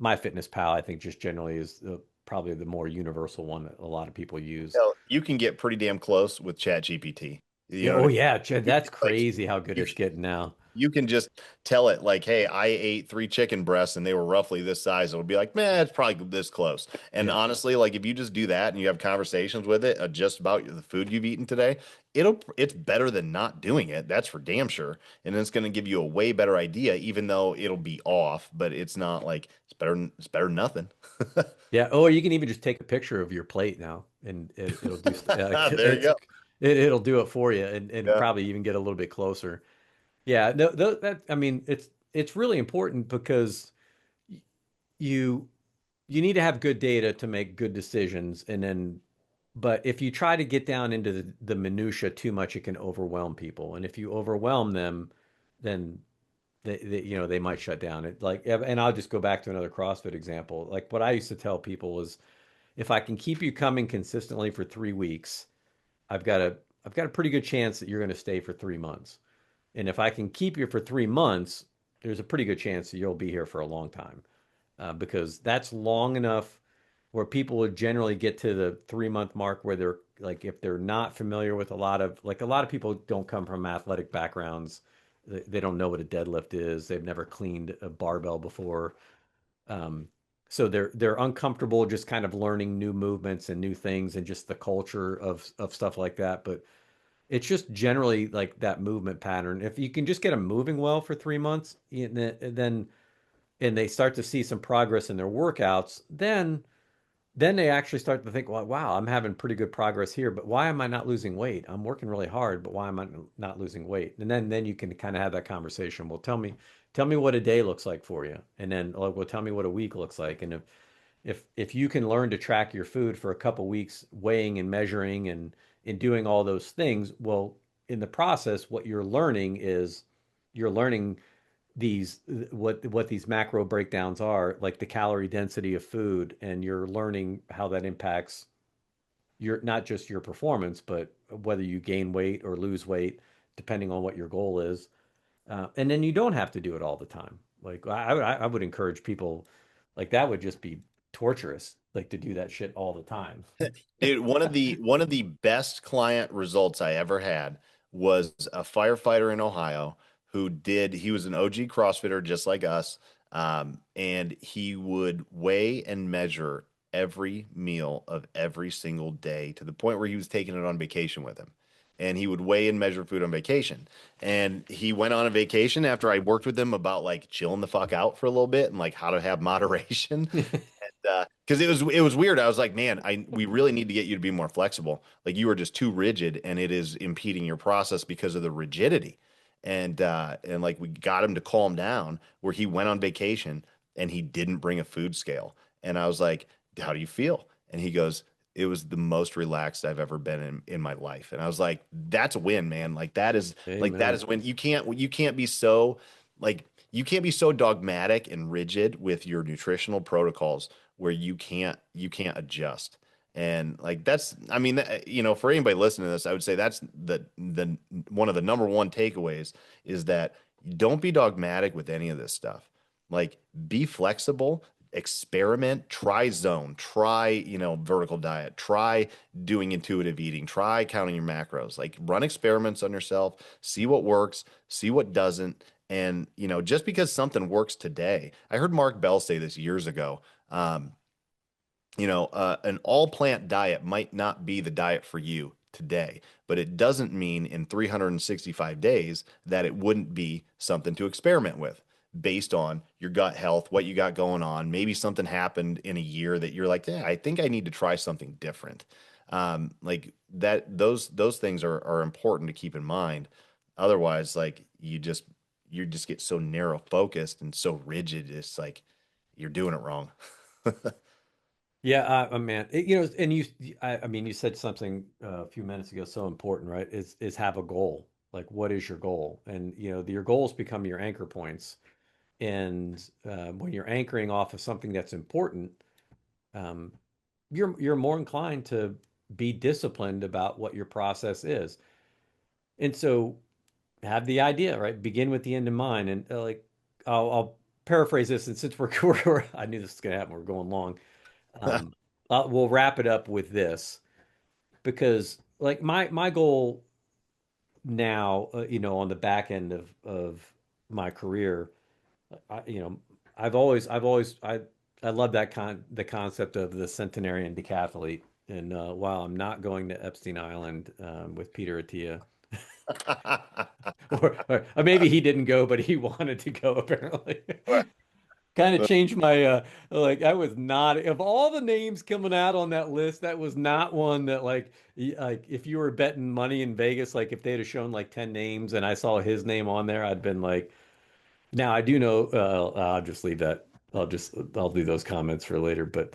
MyFitnessPal, I think, just generally is probably the more universal one that a lot of people use. Hell, you can get pretty damn close with Chat GPT. You Yeah, know what oh I yeah, Chad, mean? that's Like crazy how good you it's getting now. you can just tell it like, hey, I ate 3 chicken breasts and they were roughly this size. It'll be like, man, it's probably this close. And Yeah. honestly, like if you just do that and you have conversations with it just about the food you've eaten today, it's better than not doing it. That's for damn sure. And it's going to give you a way better idea, even though it'll be off, but it's not like it's better than nothing. Yeah. Oh, you can even just take a picture of your plate now, and it'll do. There you go. It'll do it for you, and Yeah. probably even get a little bit closer. Yeah. No, that I mean, it's really important because you you need to have good data to make good decisions, and then, but if you try to get down into the minutia too much, it can overwhelm people, and if you overwhelm them, then they might shut down. It like, and I'll just go back to another CrossFit example. Like what I used to tell people was, if I can keep you coming consistently for 3 weeks, I've got a I've got a pretty good chance that you're going to stay for 3 months. And if I can keep you for 3 months, there's a pretty good chance that you'll be here for a long time, because that's long enough where people would generally get to the 3 month mark where they're like, if they're not familiar with a lot of people don't come from athletic backgrounds. They don't know what a deadlift is. They've never cleaned a barbell before. Um, so they're uncomfortable just kind of learning new movements and new things and just the culture of stuff like that. But it's just generally like that movement pattern. If you can just get them moving well for 3 months, then and they start to see some progress in their workouts, then they actually start to think, well, wow, I'm having pretty good progress here, but why am I not losing weight? I'm working really hard, but why am I not losing weight? And then you can kind of have that conversation. Well, tell me what a day looks like for you, and then like, well, tell me what a week looks like. And if you can learn to track your food for a couple weeks, weighing and measuring and doing all those things, well, in the process, what you're learning is you're learning these what these macro breakdowns are, like the calorie density of food, and you're learning how that impacts your not just your performance, but whether you gain weight or lose weight, depending on what your goal is. And then you don't have to do it all the time. Like I would encourage people, like that would just be torturous, like to do that shit all the time. Dude, one of the best client results I ever had was a firefighter in Ohio he was an OG CrossFitter just like us. And he would weigh and measure every meal of every single day to the point where he was taking it on vacation with him. And he would weigh and measure food on vacation. And he went on a vacation after I worked with him about like chilling the fuck out for a little bit and like how to have moderation. Because it was weird. I was like, man, we really need to get you to be more flexible. Like you are just too rigid, and it is impeding your process because of the rigidity. And like we got him to calm down, where he went on vacation and he didn't bring a food scale. And I was like, how do you feel? And he goes, it was the most relaxed I've ever been in my life. And I was like, that's a win, man. That is Amen. a win. You can't be so like you can't be so dogmatic and rigid with your nutritional protocols where you can't adjust. And like that's I mean for anybody listening to this, I would say that's the one of the number one takeaways is that don't be dogmatic with any of this stuff. Like be flexible, experiment, try zone, try, vertical diet, try doing intuitive eating, try counting your macros, like run experiments on yourself, see what works, see what doesn't. And, just because something works today, I heard Mark Bell say this years ago. An all plant diet might not be the diet for you today, but it doesn't mean in 365 days that it wouldn't be something to experiment with based on your gut health, what you got going on. Maybe something happened in a year that you're like, yeah, I think I need to try something different. Like that, those things are important to keep in mind. Otherwise, like you just get so narrow focused and so rigid. It's like you're doing it wrong. Yeah, man, and I mean, you said something a few minutes ago, so important, right? Is have a goal. Like, what is your goal? And your goals become your anchor points. And when you're anchoring off of something that's important, um, you're more inclined to be disciplined about what your process is. And so, have the idea, right? Begin with the end in mind. And like, I'll paraphrase this. And since I knew this was going to happen, we're going long. Um, we'll wrap it up with this, because like my goal now, on the back end of my career, I, you know, I love the concept of the centenarian decathlete. And while I'm not going to Epstein Island with Peter Attia, or maybe he didn't go, but he wanted to go apparently. Kind of changed my like, I was not, of all the names coming out on that list, that was not one that like if you were betting money in Vegas, like if they'd have shown like 10 names and I saw his name on there, I'd been like, now I do know, I'll just leave that. I'll do those comments for later. But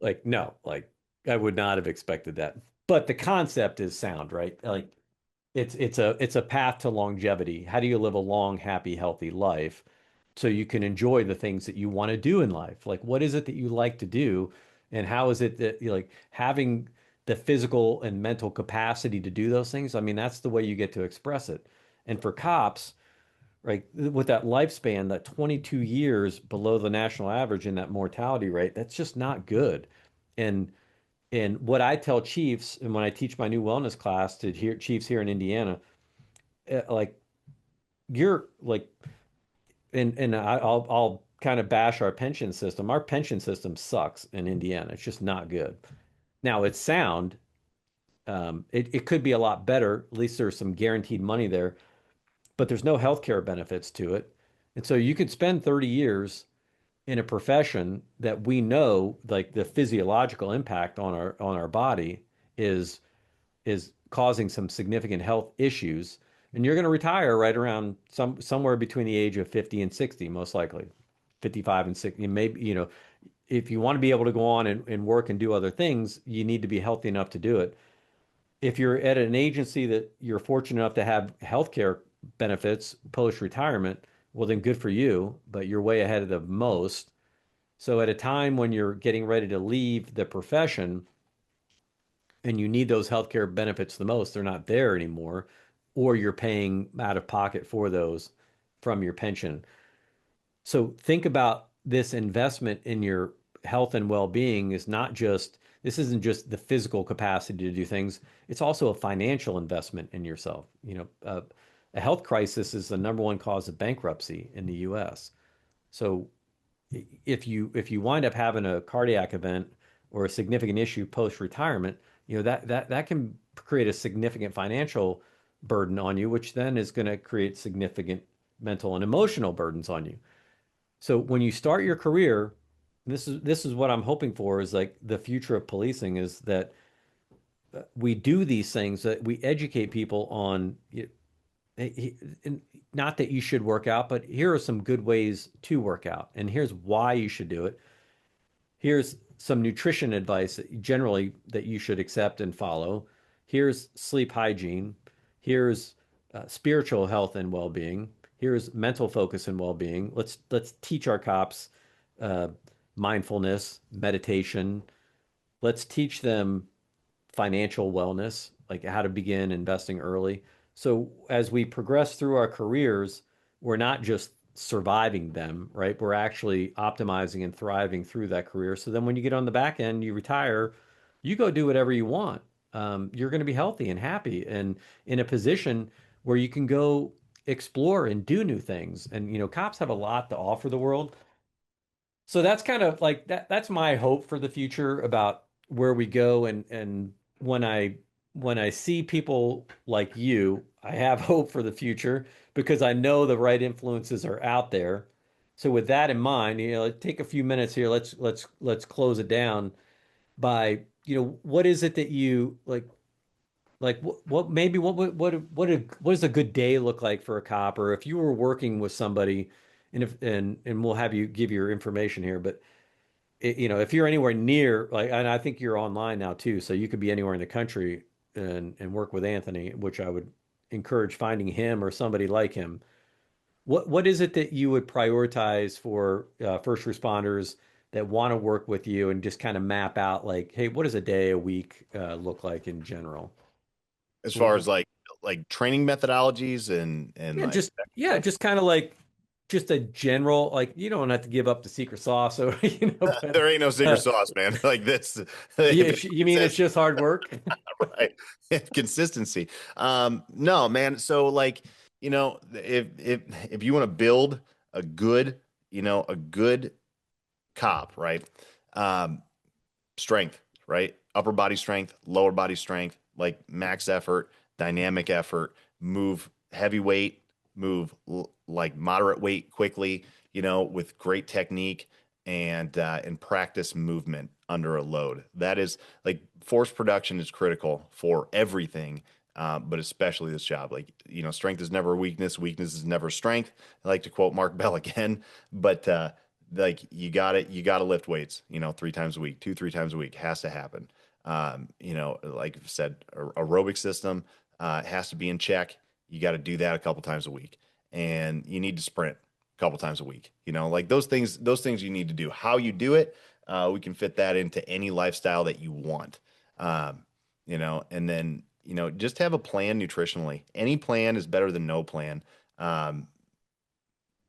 like no, like I would not have expected that. But the concept is sound, right? Like it's a path to longevity. How do you live a long, happy, healthy life so you can enjoy the things that you want to do in life? Like, what is it that you like to do, and how is it that you like having the physical and mental capacity to do those things? I mean, that's the way you get to express it. And for cops, right, with that lifespan, that 22 years below the national average in that mortality rate, that's just not good. And what I tell chiefs, and when I teach my new wellness class to here chiefs here in Indiana, like you're like, I'll kind of bash our pension system. Our pension system sucks in Indiana. It's just not good. Now it's sound. It could be a lot better. At least there's some guaranteed money there, but there's no healthcare benefits to it. And so you could spend 30 years in a profession that we know, like the physiological impact on our body is causing some significant health issues, and you're going to retire right around somewhere between the age of 50 and 60, most likely 55 and 60. Maybe, if you want to be able to go on and work and do other things, you need to be healthy enough to do it. If you're at an agency that you're fortunate enough to have healthcare benefits post retirement, well, then good for you, but you're way ahead of the most. So at a time when you're getting ready to leave the profession and you need those healthcare benefits the most, they're not there anymore, or you're paying out of pocket for those from your pension. So think about this investment in your health and well-being is not just, this isn't just the physical capacity to do things, it's also a financial investment in yourself. A health crisis is the number one cause of bankruptcy in the US. So if you wind up having a cardiac event or a significant issue post retirement, that can create a significant financial burden on you, which then is going to create significant mental and emotional burdens on you. So when you start your career, this is what I'm hoping for is like the future of policing is that we do these things that we educate people on not that you should work out, but here are some good ways to work out, and here's why you should do it. Here's some nutrition advice that generally that you should accept and follow. Here's sleep hygiene. Here's spiritual health and well-being. Here's mental focus and well-being. Let's teach our cops uh, mindfulness, meditation. Let's teach them financial wellness, like how to begin investing early. So as we progress through our careers, we're not just surviving them, right? We're actually optimizing and thriving through that career. So then when you get on the back end, you retire, you go do whatever you want. You're going to be healthy and happy and in a position where you can go explore and do new things. And, cops have a lot to offer the world. So that's kind of like that's my hope for the future about where we go and when I see people like you, I have hope for the future because I know the right influences are out there. So with that in mind, take a few minutes here. Let's close it down by, what is it that you like what maybe what does a good day look like for a cop, or if you were working with somebody and we'll have you give your information here, but if you're anywhere near, like, and I think you're online now too, so you could be anywhere in the country and work with Anthony, which I would encourage finding him or somebody like him. What is it that you would prioritize for first responders that want to work with you and just kind of map out like, hey, what does a day, a week look like in general? As far as like training methodologies and Yeah, like just kind of like just a general, like you don't have to give up the secret sauce or but there ain't no secret uh, sauce, man. Like this, you, if it you mean it's says just hard work? right, consistency. No, man. So like, if you want to build a good, a good cop, right? Um, strength, right? Upper body strength, lower body strength, like max effort, dynamic effort, move heavy weight, move like moderate weight quickly, with great technique and practice movement under a load. That is like force production is critical for everything. But especially this job, like, strength is never weakness. Weakness is never strength. I like to quote Mark Bell again, but, like you got to lift weights, 3 times a week, 3 times a week has to happen. Like I said, aerobic system, It has to be in check. You got to do that a couple times a week, and you need to sprint a couple times a week. Like those things you need to do. How you do it, we can fit that into any lifestyle that you want. Um, and then, just have a plan nutritionally. Any plan is better than no plan. Um,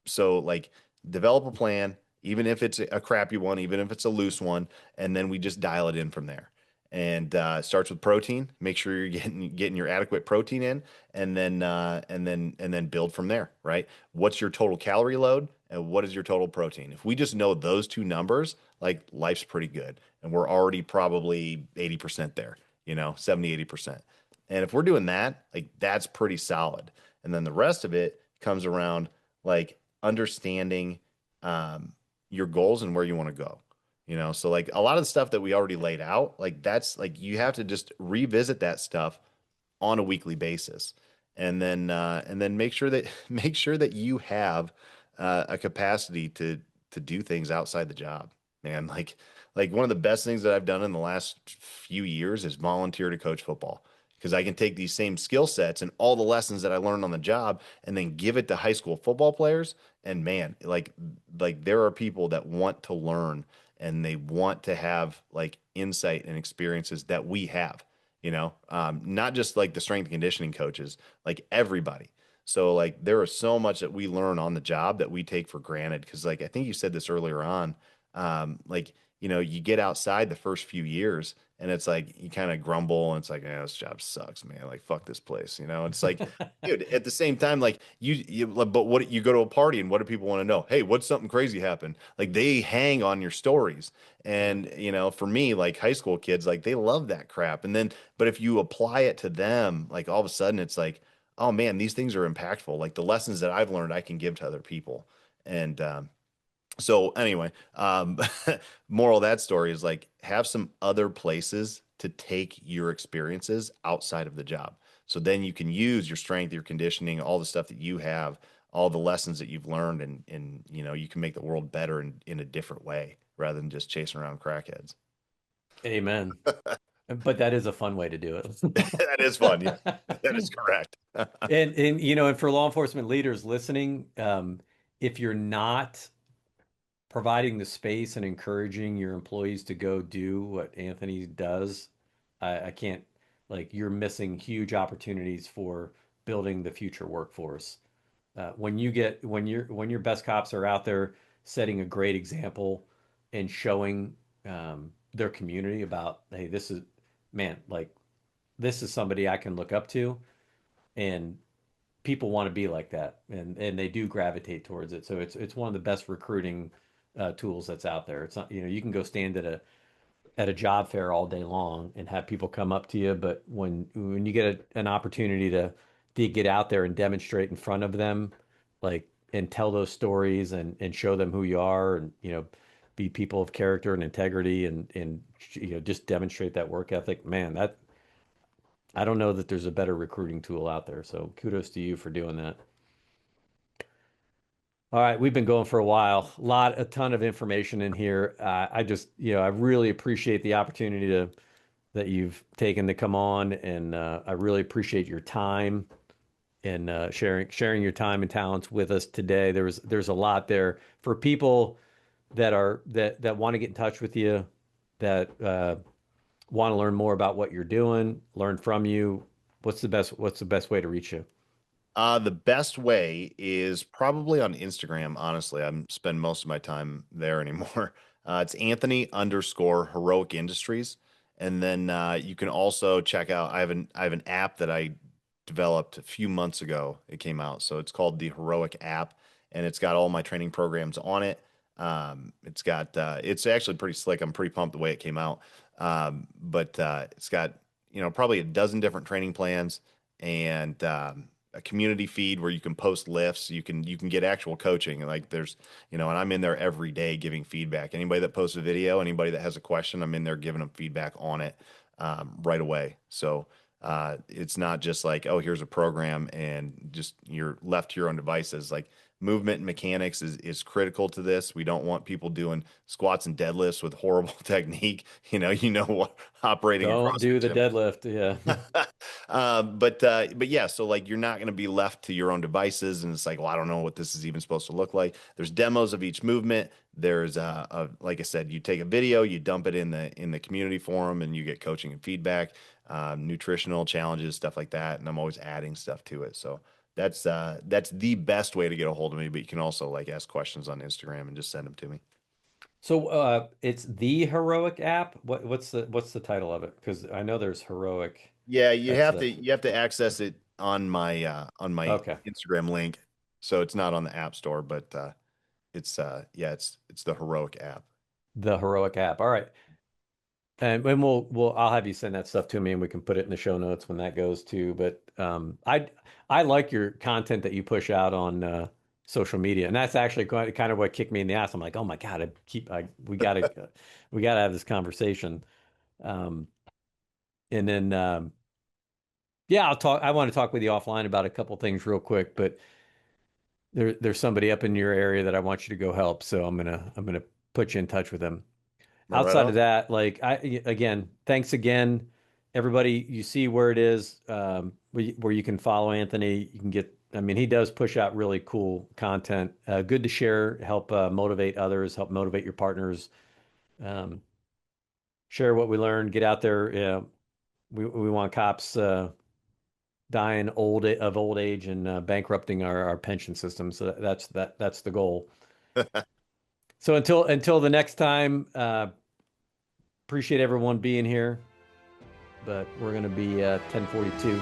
so like develop a plan, even if it's a crappy one, even if it's a loose one, and then we just dial it in from there. And it starts with protein. Make sure you're getting your adequate protein in, and then build from there. Right? What's your total calorie load, and what is your total protein? If we just know those two numbers, like life's pretty good, and we're already probably 80% there. 70, 80%. And if we're doing that, like that's pretty solid. And then the rest of it comes around like understanding your goals and where you want to go. So like a lot of the stuff that we already laid out, like that's like you have to just revisit that stuff on a weekly basis, and then make sure that you have a capacity to do things outside the job, man. Like one of the best things that I've done in the last few years is volunteer to coach football because I can take these same skill sets and all the lessons that I learned on the job and then give it to high school football players. And man, like there are people that want to learn and they want to have like insight and experiences that we have, not just like the strength and conditioning coaches, like everybody. So like there is so much that we learn on the job that we take for granted. Cause like I think you said this earlier on, like you get outside the first few years and it's like you kind of grumble and it's like, this job sucks, man. Like fuck this place. It's like, dude, at the same time, like but what you go to a party and what do people want to know? Hey, what's something crazy happened? Like they hang on your stories. Yeah. And, for me, like high school kids, like they love that crap. And then, but if you apply it to them, like all of a sudden it's like, oh man, these things are impactful. Like the lessons that I've learned, I can give to other people. And, so anyway, moral of that story is like have some other places to take your experiences outside of the job. So then you can use your strength, your conditioning, all the stuff that you have, all the lessons that you've learned, and you can make the world better in a different way rather than just chasing around crackheads. Amen. But that is a fun way to do it. That is fun. Yeah, that is correct. And for law enforcement leaders listening, if you're not providing the space and encouraging your employees to go do what Anthony does, I can't, like, you're missing huge opportunities for building the future workforce. When your best cops are out there setting a great example and showing their community about, hey, this is, man, like, this is somebody I can look up to, and people want to be like that, and they do gravitate towards it. So it's one of the best recruiting tools that's out there. It's not, you can go stand at a job fair all day long and have people come up to you, but when you get an opportunity to get out there and demonstrate in front of them, like, and tell those stories and show them who you are, and be people of character and integrity, and just demonstrate that work ethic, man, that I don't know that there's a better recruiting tool out there. So kudos to you for doing that. All right, we've been going for a while. A ton of information in here. I just, I really appreciate the opportunity that you've taken to come on, and I really appreciate your time and sharing your time and talents with us today. There's a lot there for people that want to get in touch with you, that want to learn more about what you're doing, learn from you. What's the best way to reach you? The best way is probably on Instagram. Honestly, I'm spend most of my time there anymore. It's Anthony underscore heroic industries. And then you can also check out, I have an app that I developed a few months ago. It came out. So it's called the Heroic app, and it's got all my training programs on it. It's actually pretty slick. I'm pretty pumped the way it came out. But it's got, probably a dozen different training plans, and a community feed where you can post lifts. You can get actual coaching. Like there's, and I'm in there every day giving feedback. Anybody that posts a video, anybody that has a question, I'm in there giving them feedback on it right away. So it's not just like, oh, here's a program and just you're left to your own devices. Like movement and mechanics is critical to this. We don't want people doing squats and deadlifts with horrible technique. What operating Don't across do the the gym. deadlift. Yeah. But yeah, so like you're not going to be left to your own devices, and it's like, well, I don't know what this is even supposed to look like. There's demos of each movement. There's like I said, you take a video, you dump it in the community forum, and you get coaching and feedback, nutritional challenges, stuff like that. And I'm always adding stuff to it. So that's the best way to get a hold of me. But you can also like ask questions on Instagram and just send them to me. So it's the Heroic app. What's the title of it? Because I know there's Heroic. Yeah, That's the you have to access it on my okay. Instagram link. So it's not on the App Store, but it's yeah, it's the Heroic app. The Heroic app. All right. And we'll I'll have you send that stuff to me and we can put it in the show notes when that goes too. But I like your content that you push out on social media. And that's actually kind of what kicked me in the ass. I'm like, oh my God, we gotta have this conversation. Um, and then yeah, I want to talk with you offline about a couple things real quick, but there's somebody up in your area that I want you to go help. So I'm gonna put you in touch with them. All right Outside of on. that, like again, thanks again, everybody. You see where it is, where you can follow Anthony. You can get. I mean, he does push out really cool content. Good to share, help motivate others, help motivate your partners. Um, Share what we learned. Get out there. We want cops dying of old age and bankrupting our pension system. So that's the goal. So until the next time, appreciate everyone being here. But we're going to be 10:42.